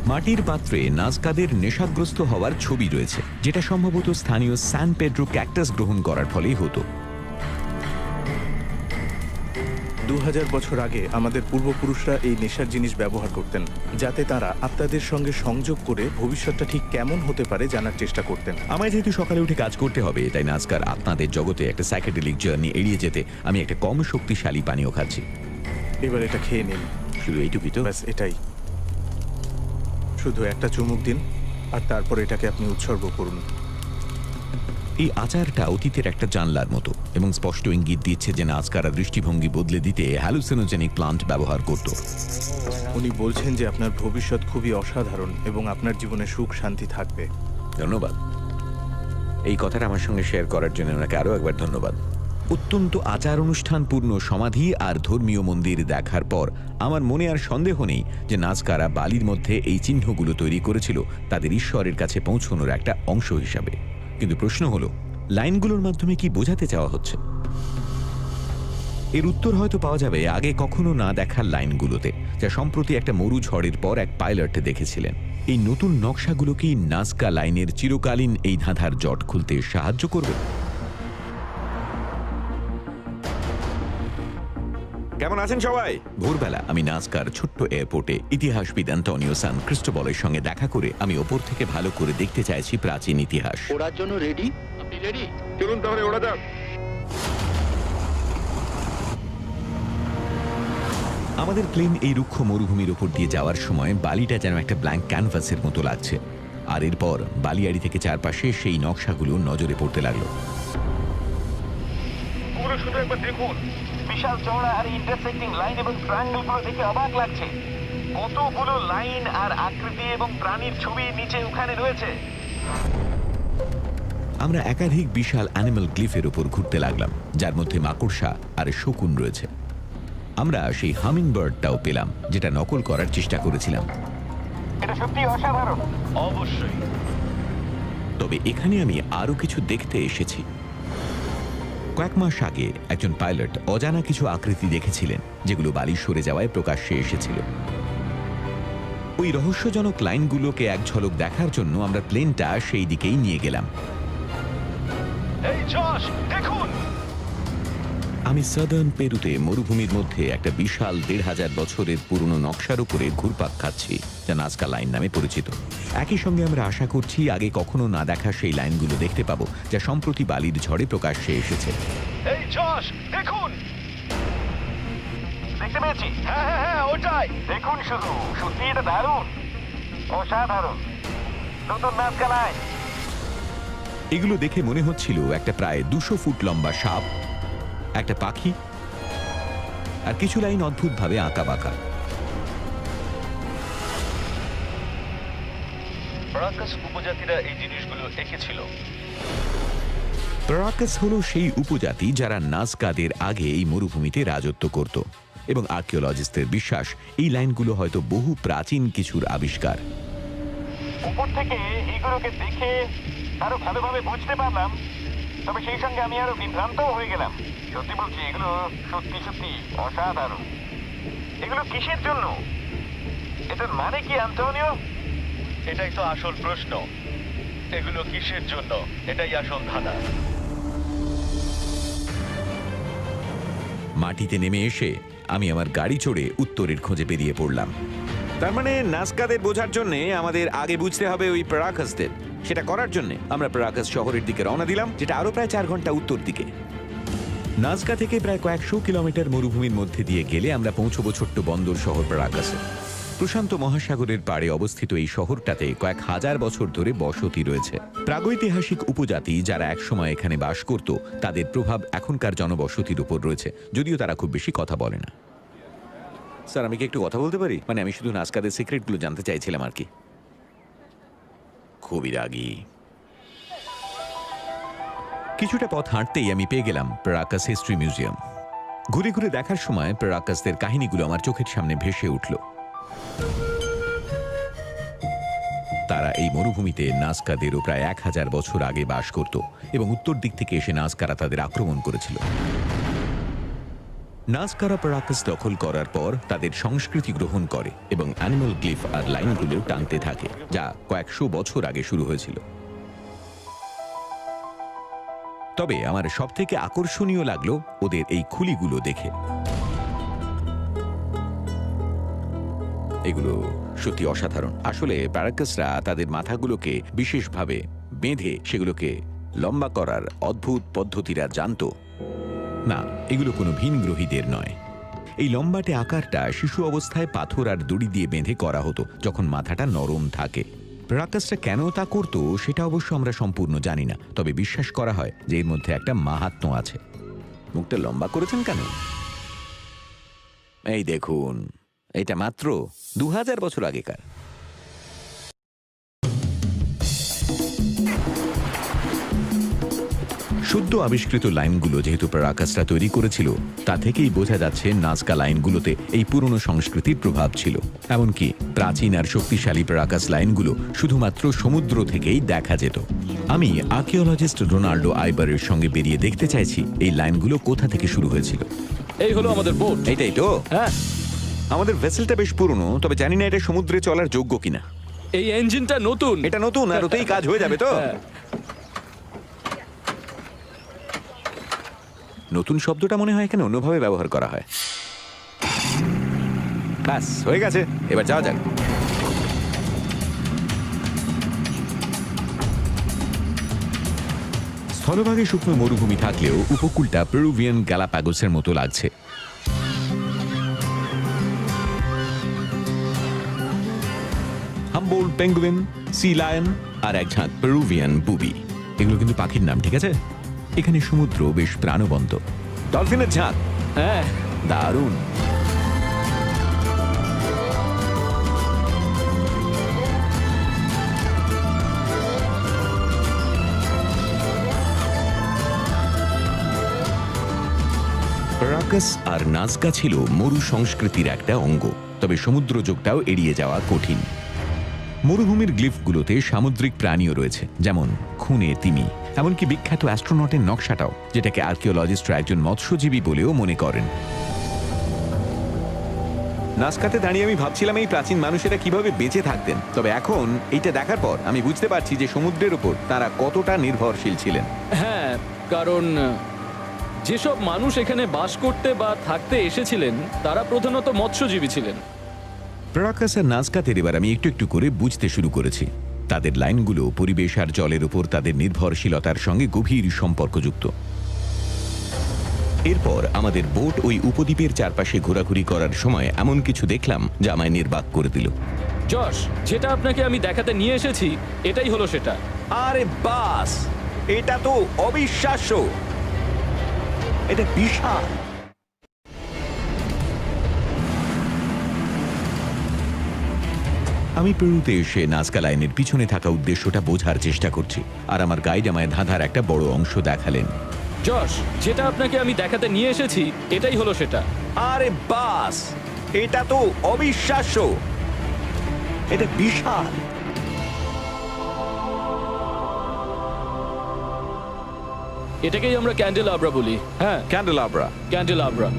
মাটির পাত্রে নাজকাদের নেশাগ্রস্ত হওয়ার ছবি রয়েছে, যেটা সম্ভবত স্থানীয় স্যান পেড্রো ক্যাকটাস গ্রহণ করার ফলেই হতো। 2000 বছর আগে আমাদের পূর্বপুরুষরা এই নেশার জিনিস ব্যবহার করতেন, যাতে তারা আত্মাদের সঙ্গে সংযোগ করে ভবিষ্যৎটা ঠিক কেমন হতে পারে জানার চেষ্টা করতেন। আমায় যেহেতু সকালে উঠে কাজ করতে হবে, তাই নাজকার আত্মাদের জগতে একটা সাইকেডেলিক জার্নি এড়িয়ে যেতে আমি একটা কম শক্তিশালী পানীয় খাচ্ছি। এবার এটা খেয়ে নিন। শুধু এইটুকুই তো? ব্যাস এটাই। শুধু একটা চুমুক দিন, আর তারপর এটাকে আপনি উৎসর্গ করুন। এই আচারটা অতীতের একটা জানলার মতো, এবং স্পষ্ট ইঙ্গিত দিচ্ছে যে নাজকারা দৃষ্টিভঙ্গি বদলে দিতে হ্যালুসিনোজেনিক প্লান্ট ব্যবহার করত। উনি বলছেন যে আপনার ভবিষ্যৎ খুবই অসাধারণ এবং আপনার জীবনে সুখ শান্তি থাকবে। ধন্যবাদ। এই কথাটা আমার সঙ্গে শেয়ার করার জন্য ওনাকে আরও একবার ধন্যবাদ। অত্যন্ত আচার অনুষ্ঠানপূর্ণ সমাধি আর ধর্মীয় মন্দির দেখার পর আমার মনে আর সন্দেহ নেই যে নাজকারা বালির মধ্যে এই চিহ্নগুলো তৈরি করেছিল তাদের ঈশ্বরের কাছে পৌঁছানোর একটা অংশ হিসাবে। কিন্তু প্রশ্ন হলো, লাইনগুলোর মাধ্যমে কি বোঝাতে চাওয়া হচ্ছে? এর উত্তর হয়তো পাওয়া যাবে আগে কখনো না দেখার লাইনগুলোতে, যা সম্প্রতি একটা মরু ঝড়ের পর এক পাইলট দেখেছিলেন। এই নতুন নকশাগুলো কি নাজকা লাইনের চিরকালীন এই ধাঁধার জট খুলতে সাহায্য করবে? কেমন আছেন সবাই? ভোরবেলা আমি নাজকার ছোট্ট এয়ারপোর্টে ইতিহাসবিদ অ্যান্টোনিও সান ক্রিস্টোবলের সঙ্গে দেখা করে আমি ওপর থেকে ভালো করে দেখতে চাইছি প্রাচীন ইতিহাস। ওড়ার জন্য রেডি? আপনি রেডি? চলুন তাহলে ওরা যাক। আমাদের প্লেন এই রুক্ষ মরুভূমির উপর দিয়ে যাওয়ার সময় বালিটা যেন একটা ব্ল্যাঙ্ক ক্যানভাসের মতো লাগছে, আর এরপর বালিয়াড়ি থেকে চারপাশে সেই নকশাগুলো নজরে পড়তে লাগলো। শুধু একবার দেখুন, বিশাল চওড়া আর ইন্টারসেক্টিং লাইন এবং ট্রায়াঙ্গেলগুলো দেখে অবাক লাগছে। কতগুলো লাইন আর আকৃতি এবং প্রাণীর ছবি নিচে ওখানে রয়েছে। আমরা একাধিক বিশাল অ্যানিমাল গ্লিফের উপর ঘুরতে লাগলাম, যার মধ্যে মাকড়সা আর শকুন রয়েছে। আমরা সেই হামিং বার্ডটাও পেলাম, যেটা নকল করার চেষ্টা করেছিলাম। এটা সত্যি অসাধারণ। অবশ্যই। তবে এখানে আমি আরো কিছু দেখতে এসেছি। কয়েক মাস আগে একজন পাইলট অজানা কিছু আকৃতি দেখেছিলেন, যেগুলো বালি সরে যাওয়ায় প্রকাশ্যে এসেছিল। ওই রহস্যজনক লাইনগুলোকে এক ঝলক দেখার জন্য আমরা প্লেনটা সেই দিকেই নিয়ে গেলাম। এই জশ দেখুন, আমি সাদার্ন পেরুতে মরুভূমির মধ্যে একটা বিশাল ১,৫০০ বছরের পুরনো নকশার উপরে ঘুরপাক খাচ্ছি, যা নাজকা লাইন নামে পরিচিত। একই সঙ্গে আমরা আশা করছি আগে কখনো না দেখা সেই লাইনগুলো দেখতে পাবো, যা সম্প্রতি বালির ঝড়ে প্রকাশ্যে এসেছে। এই জশ দেখুন, দেখতে পেয়েছি। হ্যাঁ হ্যাঁ হ্যাঁ, ওটাই দেখুন। শুধু সত্যি এটা দারুণ, অসাধারণ। নতুন নাজকা লাইন। এগুলো দেখে মনে হচ্ছিল একটা প্রায় ২০০ ফুট লম্বা সাপ, একটা পাখি, আর কিছু লাইন অদ্ভুতভাবে আঁকা বাঁকা। প্যারাকাস উপজাতিরা এই জিনিসগুলো এঁকেছিল। প্যারাকাস হলো সেই উপজাতি যারা নাজকাদের আগে এই মরুভূমিতে রাজত্ব করত, এবং আর্কিওলজিস্টদের বিশ্বাস এই লাইনগুলো হয়তো বহু প্রাচীন কিছুর আবিষ্কার। উপর থেকে এগুলোকে দেখে আরো ভালোভাবে বুঝতে পারলাম, তবে সেই সঙ্গে আমি আরো বিভ্রান্ত হয়ে গেলাম। সত্যি বলছি, এগুলো সত্যি সত্যি অসাধারণ। এগুলো কিসের জন্য? এটার মানে কি, আন্তোনিও? এটাই তো আসল প্রশ্ন। এগুলো কিসের জন্য? এটাই আসল ধাঁধা। মাটিতে নেমে এসে আমি আমার গাড়ি চড়ে উত্তরের খোঁজে বেরিয়ে পড়লাম। তার মানে নাজকাদের বোঝার জন্য আমাদের আগে বুঝতে হবে ওই প্যারাকাসদের। সেটা করার জন্য আমরা প্যারাকাস শহরের দিকে রওনা দিলাম, যেটা আরো প্রায় 4 ঘন্টা উত্তর দিকে। নাজকা থেকে প্রায় কয়েকশো কিলোমিটার মরুভূমির মধ্যে দিয়ে গেলে আমরা পৌঁছবো ছোট্ট বন্দর শহর প্যারাকাসে। প্রশান্ত মহাসাগরের পাড়ে অবস্থিত এই শহরটাতে কয়েক হাজার বছর ধরে বসতি রয়েছে। প্রাগৈতিহাসিক উপজাতি যারা একসময় এখানে বাস করত, তাদের প্রভাব এখনকার জনবসতির উপর রয়েছে, যদিও তারা খুব বেশি কথা বলে না। স্যার, আমি কি একটু কথা বলতে পারি? মানে আমি শুধু নাজকাদের সিক্রেটগুলো জানতে চাইছিলাম আর কি। খুবই রাগী। কিছুটা পথ হাঁটতেই আমি পেয়ে গেলাম প্যারাকাস হিস্ট্রি মিউজিয়াম। ঘুরে ঘুরে দেখার সময় প্যারাকাসদের কাহিনীগুলো আমার চোখের সামনে ভেসে উঠল। তারা এই মরুভূমিতে নাজকাদেরও প্রায় ১,০০০ বছর আগে বাস করত, এবং উত্তর দিক থেকে এসে নাজকারা তাদের আক্রমণ করেছিল। নাজকারা প্যারাকাস দখল করার পর তাদের সংস্কৃতি গ্রহণ করে এবং অ্যানিমাল গ্লিফ আর লাইনগুলো টানতে থাকে, যা কয়েকশো বছর আগে শুরু হয়েছিল। তবে আমার সবথেকে আকর্ষণীয় লাগলো ওদের এই খুলিগুলো দেখে। এগুলো সত্যি অসাধারণ। আসলে প্যারাকাসরা তাদের মাথাগুলোকে বিশেষভাবে বেঁধে সেগুলোকে লম্বা করার অদ্ভুত পদ্ধতিরা জানতো না। এগুলো কোনো ভিনগ্রহীদের নয়। এই লম্বাটে আকারটা শিশু অবস্থায় পাথর আর দড়ি দিয়ে বেঁধে করা হতো, যখন মাথাটা নরম থাকে। প্যারাকাসরা কেন তা করতো সেটা অবশ্য আমরা সম্পূর্ণ জানি না, তবে বিশ্বাস করা হয় যে এর মধ্যে একটা মাহাত্ম্য আছে। মুখটা লম্বা করেছেন কেন? এই দেখুন, এটা মাত্র ২০০০ বছর আগেকার। সদ্য আবিষ্কৃত লাইনগুলো যেহেতু প্যারাকাসরা তৈরি করেছিল, তা থেকেই বোঝা যাচ্ছে নাজকা লাইনগুলোতে এই পুরনো সংস্কৃতির প্রভাব ছিল। এমনকি প্রাচীন আর শক্তিশালী প্যারাকাস লাইনগুলো শুধুমাত্র সমুদ্র থেকেই দেখা যেত। আমি আর্কিওলজিস্ট রোনাল্ডো আইবারের সঙ্গে বেরিয়ে দেখতে চাইছি এই লাইনগুলো কোথা থেকে শুরু হয়েছিল। এই হলো আমাদের বোট। এইটাই তো? হ্যাঁ, আমাদের ভেসেলটা বেশ পুরনো, তবে জানি না এটা সমুদ্রে চলার যোগ্য কিনা। এই ইঞ্জিনটা নতুন। এটা নতুন, আর ওতেই কাজ হয়ে যাবে তো? হ্যাঁ। নতুন শব্দটা মনে হয় এখানে অন্যভাবে ব্যবহার করা হয়। ব্যাস, হয়ে গেছে, এবার যাওয়া যাক। স্থলভাগে শুকনো মরুভূমি থাকলেও উপকূলটা পেরুভিয়ান গ্যালাপাগোসের মতো লাগছে। হাম্বোল্ট পেঙ্গুইন, সি লায়ন আর এক ঝাঁক পেরুভিয়ান বুবি, এগুলো কিন্তু পাখির নাম, ঠিক আছে? এখানে সমুদ্র বেশ প্রাণবন্ত। ডলফিনের ঝাঁক। হ্যাঁ, দারুণ। প্যারাকাস আর নাজকা ছিল মরু সংস্কৃতির একটা অঙ্গ, তবে সমুদ্র যোগটাও এড়িয়ে যাওয়া কঠিন। মরুভূমির গ্লিফগুলোতে সামুদ্রিক প্রাণীও রয়েছে, যেমন খুনে তিমি, এমনকি বিখ্যাত অ্যাস্ট্রোনটের নকশাটাও, যেটাকে আর্কিওলজিস্টরা একজন মৎস্যজীবী বলেও মনে করেন। নাসকাতে দাঁড়িয়ে আমি ভাবছিলাম এই প্রাচীন মানুষেরা কিভাবে বেঁচে থাকতেন, তবে এখন এইটা দেখার পর আমি বুঝতে পারছি যে সমুদ্রের উপর তারা কতটা নির্ভরশীল ছিলেন। হ্যাঁ, কারণ যেসব মানুষ এখানে বাস করতে বা থাকতে এসেছিলেন তারা প্রধানত মৎস্যজীবী ছিলেন। প্যারাকাস আর নাজকাতের এবার আমি একটু একটু করে বুঝতে শুরু করেছি। তাদের লাইনগুলো পরিবেশ আর জলের উপর তাদের নির্ভরশীলতার সঙ্গে গভীর সম্পর্কযুক্ত। এরপর আমাদের বোট ওই উপদ্বীপের চারপাশে ঘোরাঘুরি করার সময় এমন কিছু দেখলাম যা আমায় নির্বাক করে দিল। যশ, যেটা আপনাকে আমি দেখাতে নিয়ে এসেছি এটাই হলো সেটা। আরে বাস, এটা তো অবিশ্বাস্য, এটা বিশাল। আমি পেরুতে এসে নাজকা লাইনের পিছনে থাকা উদ্দেশ্যটা বোঝার চেষ্টা করছি, আর আমার গাইড আমায় ধাঁধার একটা বড় অংশ দেখালেন। যশ, যেটা আপনাকে আমি দেখাতে নিয়ে এসেছি এটাই হলো সেটা। আরে বাস, এটা তো অবিশ্বাস্য, এটা বিশাল। এটাকেই আমরা ক্যান্ডেলাব্রা বলি। হ্যাঁ, ক্যান্ডেলাব্রা। ক্যান্ডেলাব্রা।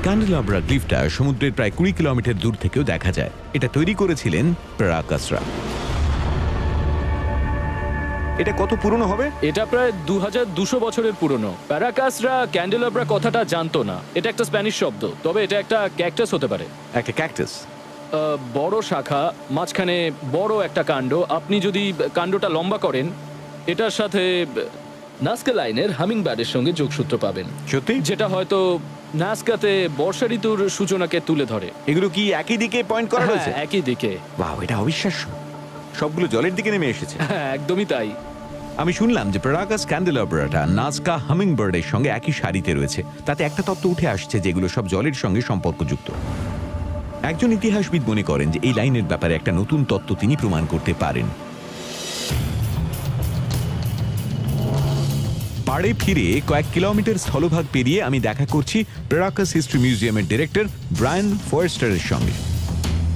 ক্যান্ডেলাব্রা গ্লিফটা সমুদ্রের প্রায় 20 কিলোমিটার দূর থেকেও দেখা যায়। এটা তৈরি করেছিলেন প্যারাকাসরা। এটা কত পুরনো হবে? এটা প্রায় 2200 বছরের পুরনো। প্যারাকাসরা ক্যান্ডেলাব্রা কথাটা জানতো না। এটা একটা স্প্যানিশ শব্দ, তবে এটা একটা ক্যাকটাস হতে পারে। একটা ক্যাকটাস। বড় শাখা, মাঝখানে বড় একটা কাণ্ড। আপনি যদি কাণ্ডটা লম্বা করেন, এটার সাথে নাজকা লাইনের হামিং বার্ডের সঙ্গে যোগসূত্র পাবেন। সত্যি? যেটা হয়তো নাজকাতে বর্ষা ঋতুর সূচনাকে তুলে ধরে। এগুলো কি একই দিকে পয়েন্ট করা হ্যাঁ, হয়েছে? একই দিকে। বাহ, এটা অবিশ্বাস্য। সবগুলো জলের দিকে নেমে এসেছে। হ্যাঁ, একদমই তাই। আমি শুনলাম যে প্যারাকাস ক্যান্ডেলাব্রাটা নাজকা হামিংবার্ডের সঙ্গে একই সারিতে রয়েছে। তাতে একটা তত্ত্ব উঠে আসছে যেগুলো সব জলের সঙ্গে সম্পর্কযুক্ত। একজন ইতিহাসবিদ মনে করেন যে এই লাইনের ব্যাপারে একটা নতুন তত্ত্ব তিনি প্রমাণ করতে পারেন। পাড়ে ফিরে কয়েক কিলোমিটার স্থলভাগ পেরিয়ে আমি দেখা করছি প্যারাকাস হিস্ট্রি মিউজিয়ামের ডিরেক্টর ব্রায়ান ফয়েস্টারের সঙ্গে।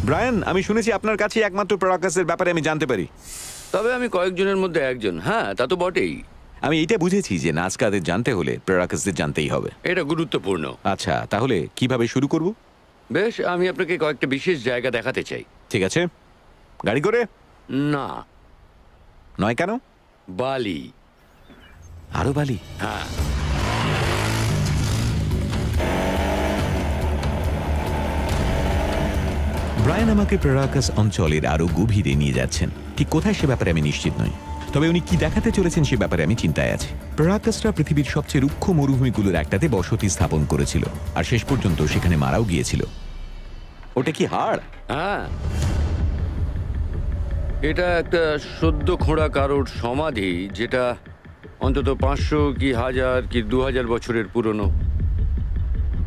ব্রায়ান, আমি শুনেছি আপনার কাছে একমাত্র প্যারাকাসের ব্যাপারে আমি জানতে পারি। তবে আমি কয়েকজনের মধ্যে একজন। হ্যাঁ, তা তো বটেই। আমি এটা বুঝেছি যে নাজকাদের জানতে হলে প্যারাকাসদের জানতেই হবে। এটা গুরুত্বপূর্ণ। আচ্ছা, তাহলে কিভাবে শুরু করব? বেশ, আমি আপনাকে কয়েকটা বিশেষ জায়গা দেখাতে চাই। ঠিক আছে, গাড়ি করে? না। নয় কেন? বালি। আরো বালি? হ্যাঁ। ব্রায়ান আমাকে প্যারাকাস অঞ্চলের আরো গভীরে নিয়ে যাচ্ছেন। ঠিক কোথায় সে ব্যাপারে আমি নিশ্চিত নই, তবে উনি কি দেখাতে চলেছেন সে ব্যাপারে আমি চিন্তায় আছি। প্যারাকাসরা পৃথিবীর সবচেয়ে রুক্ষ মরুভূমিগুলোর একটাতে বসতি স্থাপন করেছিল, আর শেষ পর্যন্ত সেখানে মারাও গিয়েছিল। ওটা কি হাড়? হ্যাঁ, এটা একটা সদ্য খোঁড়া কারোর সমাধি, যেটা অন্তত 500 কি 1000 কি 2000 বছরের পুরনো।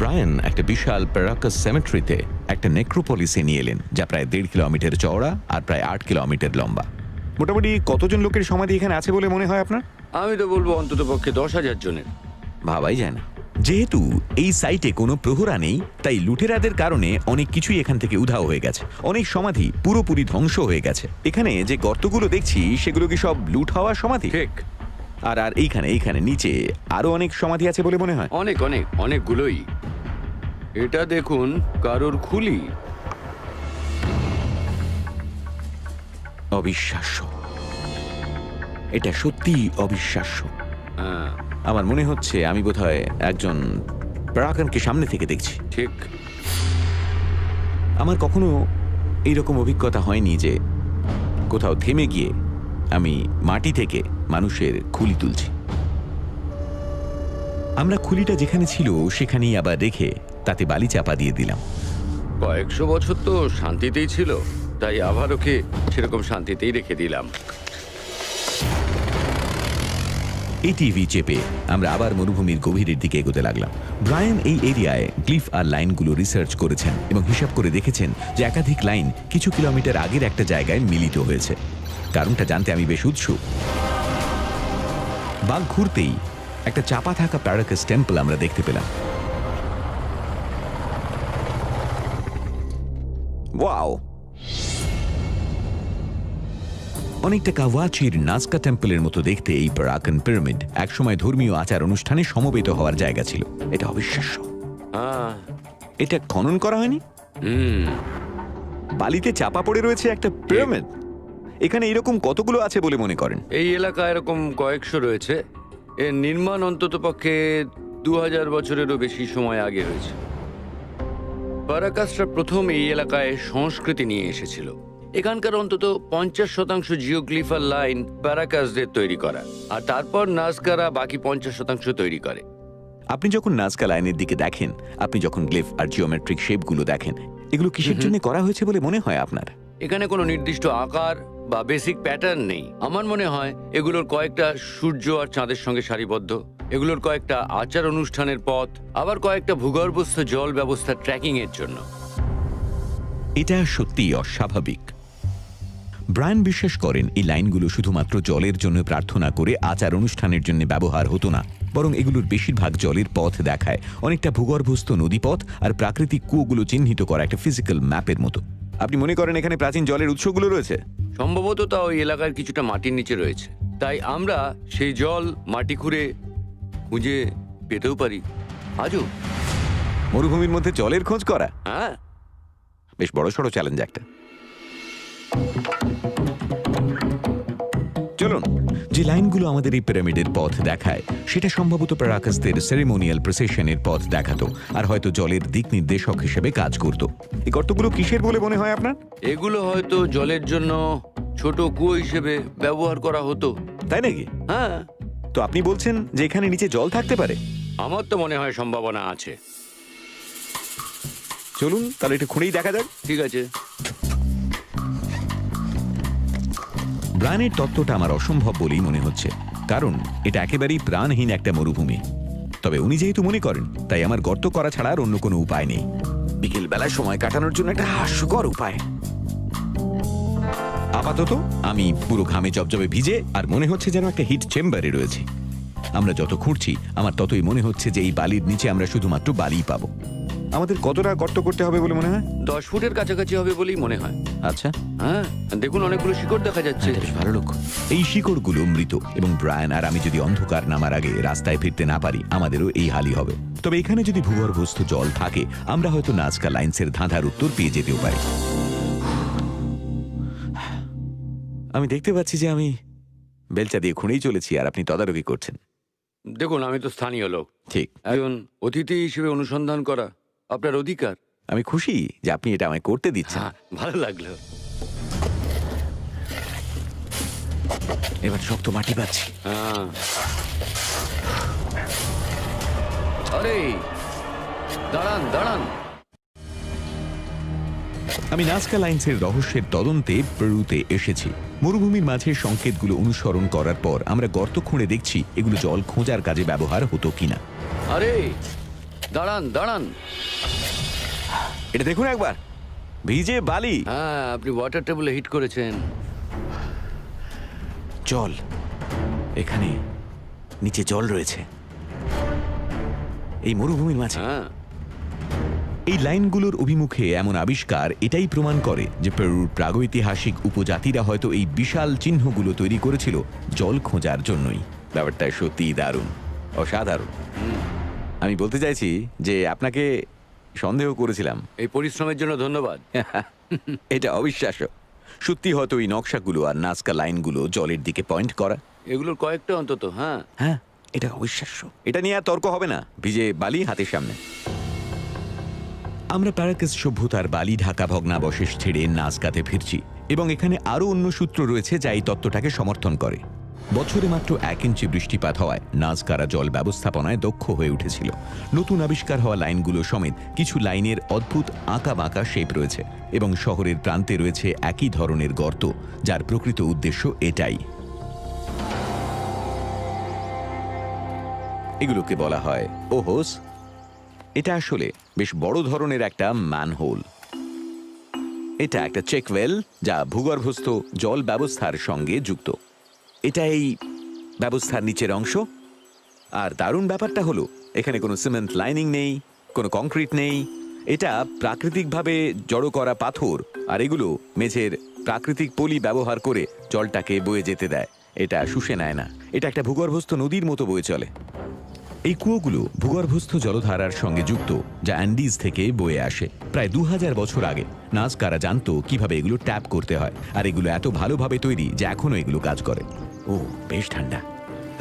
ব্রায়ান একটা বিশাল প্যারাকাস সেমেট্রিতে একটা নেক্রোপলিসে নিয়ে এলেন, যা প্রায় 1.5 কিলোমিটার চওড়া আর প্রায় 8 কিলোমিটার লম্বা। মোটামুটি কতজন লোকের সমাধি এখানে আছে বলে মনে হয় আপনার? আমি তো বলবো অন্তত পক্ষে 10,000 জনের। ভাবাই যায় না। যেহেতু এই সাইটে কোনো প্রহরা নেই, তাই লুটেরাদের কারণে অনেক কিছুই এখান থেকে উধাও হয়ে গেছে। অনেক সমাধি পুরোপুরি ধ্বংস হয়ে গেছে। এখানে যে গর্তগুলো দেখছি সেগুলো কি সব লুট হওয়া সমাধি? ঠিক। আর আর এইখানে নিচে আরো অনেক সমাধি আছে বলে মনে হয়। অনেকগুলোই। এটা দেখুন, কারোর খুলি। অবিশ্বাস্য, এটা সত্যি অবিশ্বাস্য। হ্যাঁ, আমার মনে হচ্ছে আমি বোধহয় একজন প্যারাকানকে সামনে থেকে দেখছি। ঠিক। আমার কখনো এইরকম অভিজ্ঞতা হয়নি যে কোথাও থেমে গিয়ে আমি মাটি থেকে মানুষের খুলি তুলছি। আমরা খুলিটা যেখানে ছিল সেখানেই আবার রেখে তাতে বালি চাপা দিয়ে দিলাম। কয়েকশো বছর তো শান্তিতেই ছিল, তাই আবার ওকে সেরকম শান্তিতেই রেখে দিলাম। এটিভি চেপে আমরা আবার মরুভূমির গভীরের দিকে এগোতে লাগলাম। ব্রায়ান এই এরিয়ায় গ্লিফ আর লাইনগুলো রিসার্চ করেছেন এবং হিসাব করে দেখেছেন যে একাধিক লাইন কিছু কিলোমিটার আগের একটা জায়গায় মিলিত হয়েছে। কারণটা জানতে আমি বেশ উৎসুক। বাঘ ঘুরতেই একটা চাপা থাকা প্যারাকাস টেম্পল আমরা দেখতে পেলাম। ওয়াও! অনেকটা কাওয়াচির নাজকা টেম্পলের মতো দেখতে এই প্যারাকান পিরামিড একসময় ধর্মীয় আচার অনুষ্ঠানে সমবেত হওয়ার জায়গা ছিল। এটা অবিশ্বাস্য। হ্যাঁ, এটা খনন করা হয়নি? বালিতে চাপা পড়ে রয়েছে একটা পিরামিড। এখানে এরকম কতগুলো আছে বলে মনে করেন? এই এলাকা এরকম কয়েকশো রয়েছে। এর নির্মাণ অন্ততপক্ষে 2000 বছরেরও বেশি সময় আগে হয়েছে। পারাকাসরা প্রথম এই এলাকায় সংস্কৃতি নিয়ে এসেছিল। এখানকার অন্তত 50% জিওগ্লিফার লাইন প্যারাকাসদের তৈরি করা, আর তারপর নাজকারা বাকি 50% তৈরি করে। আপনি যখন নাজকা লাইনের দিকে দেখেন, আপনি যখন গ্লিফ আর জিওমেট্রিক শেপগুলো দেখেন, এগুলো কিসের জন্য করা হয়েছে বলে মনে হয় আপনার? এখানে কোনো নির্দিষ্ট আকার বা বেসিক প্যাটার্ন নেই। আমার মনে হয় এগুলোর কয়েকটা সূর্য আর চাঁদের সঙ্গে সারিবদ্ধ, এগুলোর কয়েকটা আচার অনুষ্ঠানের পথ, আবার কয়েকটা ভূগর্ভস্থ জল ব্যবস্থা ট্র্যাকিং এর জন্য। এটা সত্যিই অস্বাভাবিক। ব্রায়ান বিশ্বাস করেন এই লাইনগুলো শুধুমাত্র জলের জন্য প্রার্থনা করে আচার অনুষ্ঠানের জন্য ব্যবহার হতো না, বরং এগুলোর বেশিরভাগ জলের পথ দেখায়, অনেকটা ভূগর্ভস্থ নদীপথ আর প্রাকৃতিক কুয়োগুলো চিহ্নিত করা একটা ফিজিক্যাল ম্যাপের মতো। আপনি মনে করেন এখানে প্রাচীন জলের উৎসগুলো রয়েছে? সম্ভবত তা ওই এলাকার কিছুটা মাটির নিচে রয়েছে, তাই আমরা সেই জল মাটি খুঁড়ে খুঁজে পেতেও পারি আজও। মরুভূমির মধ্যে জলের খোঁজ করা হ্যাঁ, বেশ বড়সড় চ্যালেঞ্জ একটা। চলুন, যে লাইনগুলো আমাদের এই পিরামিডের পথ দেখায় সেটা সম্ভবত প্যারাকাসদের সেরেমোনিয়াল প্রসেশনের পথ দেখাতো, আর হয়তো জলের দিক নির্দেশক হিসেবে কাজ করত। এই গর্তগুলো কিসের বলে মনে হয় আপনার? এগুলো হয়তো জলের জন্য ছোট কুয়ো হিসেবে ব্যবহার করা হতো। তাই নাকি? হ্যাঁ, তো আপনি বলছেন যে এখানে নিচে জল থাকতে পারে? আমার তো মনে হয় সম্ভাবনা আছে। চলুন তাহলে একটু খুঁড়েই দেখা যাক। ঠিক আছে। ব্রায়ানের তত্ত্বটা আমার অসম্ভব বলেই মনে হচ্ছে, কারণ এটা একেবারেই প্রাণহীন একটা মরুভূমি। তবে উনি যেহেতু মনে করেন, তাই আমার গর্ত করা ছাড়া আর অন্য কোনো উপায় নেই। বিকেল বেলায় সময় কাটানোর জন্য একটা হাস্যকর উপায়। আপাতত আমি পুরো ঘামে জবজবে ভিজে, আর মনে হচ্ছে যেন একটা হিট চেম্বারে রয়েছে। আমরা যত খুঁড়ছি আমার ততই মনে হচ্ছে যে এই বালির নিচে আমরা শুধুমাত্র বালিই পাবো। আমাদের কতটা গর্ত করতে হবে বলে মনে হয়? 10 ফুটের কাছাকাছি হবে বলেই মনে হয়। আচ্ছা, হ্যাঁ, দেখুন অনেকগুলো শিকড় দেখা যাচ্ছে। বেশ ভালো লক্ষ্য। এই শিকড়গুলো মৃত, এবং ব্রায়ান আর আমি যদি অন্ধকার নামার আগে রাস্তায় ফিরতে না পারি, আমাদেরও এই হালই হবে। তবে এখানে যদি ভূগর্ভস্থ জল থাকে, আমরা হয়তো নাজকা লাইন্সের ধাঁধার উত্তর পেয়ে যেতেও পারি। আমি দেখতে পাচ্ছি যে আমি বেলচা দিয়ে খুঁড়েই চলেছি, আর আপনি তদারকি করছেন। দেখুন, আমি তো স্থানীয় লোক। ঠিক। একজন অতিথি হিসেবে অনুসন্ধান করা আপনার অধিকার। আমি খুশি যে আপনি এটা আমায় করতে দিচ্ছেন। হ্যাঁ, ভালো লাগলো। এবার শক্ত মাটি পাচ্ছি। হ্যাঁ। আরে দাঁড়ান দাঁড়ান, আমি নাজকা লাইন্সের রহস্যের তদন্তে পেরুতে এসেছি। মরুভূমির মাঝে সংকেতগুলো অনুসরণ করার পর আমরা গর্ত খুঁড়ে দেখছি এগুলো জল খোঁজার কাজে ব্যবহার হতো কিনা। আরে দাঁড়ান দাঁড়ান, এটা দেখুন একবার, ভিজে বালি। হ্যাঁ, আপনি ওয়াটার টেবলে হিট করেছেন। জল, এখানে নিচে জল রয়েছে এই মরুভূমির মাঝে। হ্যাঁ, এই লাইনগুলোর অভিমুখে এমন আবিষ্কার এটাই প্রমাণ করে যে পেরুর প্রাগৈতিহাসিক উপজাতিরা হয়তো এই বিশাল চিহ্নগুলো তৈরি করেছিল জল খোঁজার জন্যই। ব্যাপারটা সত্যিই দারুণ, অসাধারণ। আমি বলতে চাইছি যে আপনাকে সন্দেহ করেছিলাম। এই পরিশ্রমের জন্য ধন্যবাদ। এটা অবিশ্বাস্য। সত্যি হয়তো এই নকশাগুলো আর নাজকা লাইনগুলো জলের দিকে পয়েন্ট করা। এগুলোর কয়েকটা অন্তত। হ্যাঁ হ্যাঁ, এটা অবিশ্বাস্য। এটা নিয়ে আর তর্ক হবে না। ভিজে বালি হাতের সামনে। আমরা প্যারাকাস সভ্যতার বালি ঢাকা ভগ্নাবশেষ ছেড়ে নাজকাতে ফিরছি, এবং এখানে আরও অন্য সূত্র রয়েছে যা এই তত্ত্বটাকে সমর্থন করে। বছরে মাত্র 1 ইঞ্চি বৃষ্টিপাত হওয়ায় নাজকারা জল ব্যবস্থাপনায় দক্ষ হয়ে উঠেছিল। নতুন আবিষ্কার হওয়া লাইনগুলো সমেত কিছু লাইনের অদ্ভুত আঁকা বাঁকা শেপ রয়েছে, এবং শহরের প্রান্তে রয়েছে একই ধরনের গর্ত, যার প্রকৃত উদ্দেশ্য এটাই। এগুলোকে বলা হয় ওহোস। এটা আসলে বেশ বড় ধরনের একটা ম্যানহোল। এটা একটা চেকওয়েল যা ভূগর্ভস্থ জল ব্যবস্থার সঙ্গে যুক্ত। এটা এই ব্যবস্থার নিচের অংশ। আর দারুণ ব্যাপারটা হলো এখানে কোনো সিমেন্ট লাইনিং নেই, কোনো কংক্রিট নেই। এটা প্রাকৃতিকভাবে জড়ো করা পাথর, আর এগুলো মেঝের প্রাকৃতিক পলি ব্যবহার করে জলটাকে বয়ে যেতে দেয়। এটা শুষে নেয় না। এটা একটা ভূগর্ভস্থ নদীর মতো বয়ে চলে। এই কুয়োগুলো ভূগর্ভস্থ জলধারার সঙ্গে যুক্ত, যা অ্যান্ডিজ থেকে বয়ে আসে। প্রায় 2000 বছর আগে নাজকারা জানতো কিভাবে এগুলো ট্যাপ করতে হয়, আর এগুলো এত ভালোভাবে তৈরি যে এখনো এগুলো কাজ করে। ও বেশ ঠান্ডা,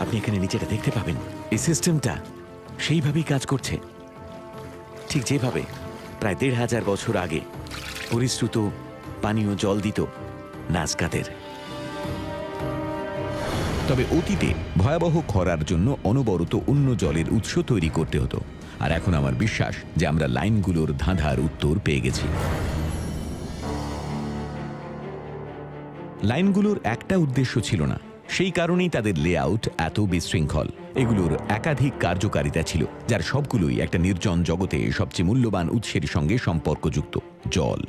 আপনি এখানে নিচেটা দেখতে পাবেন। এই সিস্টেমটা সেইভাবেই কাজ করছে, ঠিক যেভাবে প্রায় 1500 বছর আগে পরিশ্রুত পানীয় জল দিত নাজকাদের। তবে অতীতে ভয়াবহ খরার জন্য অনবরত অন্য জলের উৎস তৈরি করতে হতো, আর এখন আমার বিশ্বাস যে আমরা লাইনগুলোর ধাঁধার উত্তর পেয়ে গেছি। লাইনগুলোর একটা উদ্দেশ্য ছিল না, সেই কারণেই তাদের লেআউট এত বিশৃঙ্খল। এগুলোর একাধিক কার্যকারিতা ছিল, যার সবগুলোই একটা নির্জন জগতে সবচেয়ে মূল্যবান উৎসের সঙ্গে সম্পর্কযুক্ত, জল।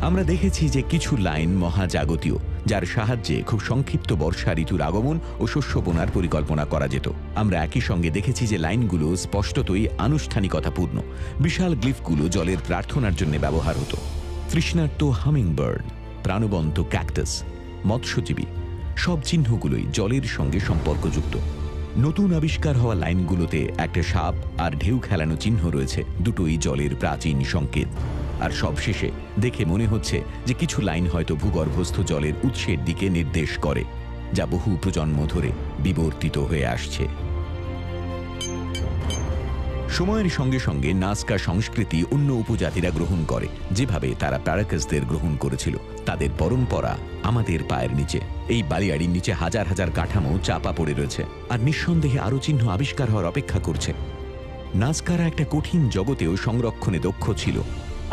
আমরা দেখেছি যে কিছু লাইন মহাজাগতীয়, যার সাহায্যে খুব সংক্ষিপ্ত বর্ষা ঋতুর আগমন ও শস্য বোনার পরিকল্পনা করা যেত। আমরা একই সঙ্গে দেখেছি যে লাইনগুলো স্পষ্টতই আনুষ্ঠানিকতাপূর্ণ। বিশাল গ্লিফগুলো জলের প্রার্থনার জন্য ব্যবহার হতো। তৃষ্ণার্ত হামিংবার্ড, প্রাণবন্ত ক্যাকটাস, মৎস্যজীবী, সব চিহ্নগুলোই জলের সঙ্গে সম্পর্কযুক্ত। নতুন আবিষ্কার হওয়া লাইনগুলোতে একটা সাপ আর ঢেউ খেলানো চিহ্ন রয়েছে, দুটোই জলের প্রাচীন সংকেত। আর সবশেষে দেখে মনে হচ্ছে যে কিছু লাইন হয়তো ভূগর্ভস্থ জলের উৎসের দিকে নির্দেশ করে, যা বহু প্রজন্ম ধরে বিবর্তিত হয়ে আসছে। সময়ের সঙ্গে সঙ্গে নাজকা সংস্কৃতি অন্য উপজাতিরা গ্রহণ করে, যেভাবে তারা প্যারাকাসদের গ্রহণ করেছিল। তাদের পরম্পরা আমাদের পায়ের নিচে। এই বালিয়াড়ির নিচে হাজার হাজার কাঠামো চাপা পড়ে রয়েছে, আর নিঃসন্দেহে আরও চিহ্ন আবিষ্কার হওয়ার অপেক্ষা করছে। নাজকারা একটা কঠিন জগতেও সংরক্ষণে দক্ষ ছিল।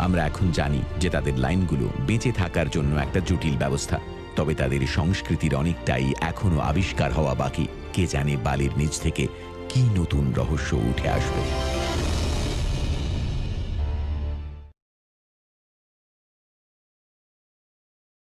আমরা এখন জানি যে তাদের লাইনগুলো বেঁচে থাকার জন্য একটা জটিল ব্যবস্থা, তবে তাদের সংস্কৃতির অনেকটাই এখনো আবিষ্কার হওয়া বাকি। কে জানে বালির নিচ থেকে কি নতুন রহস্য উঠে আসবে।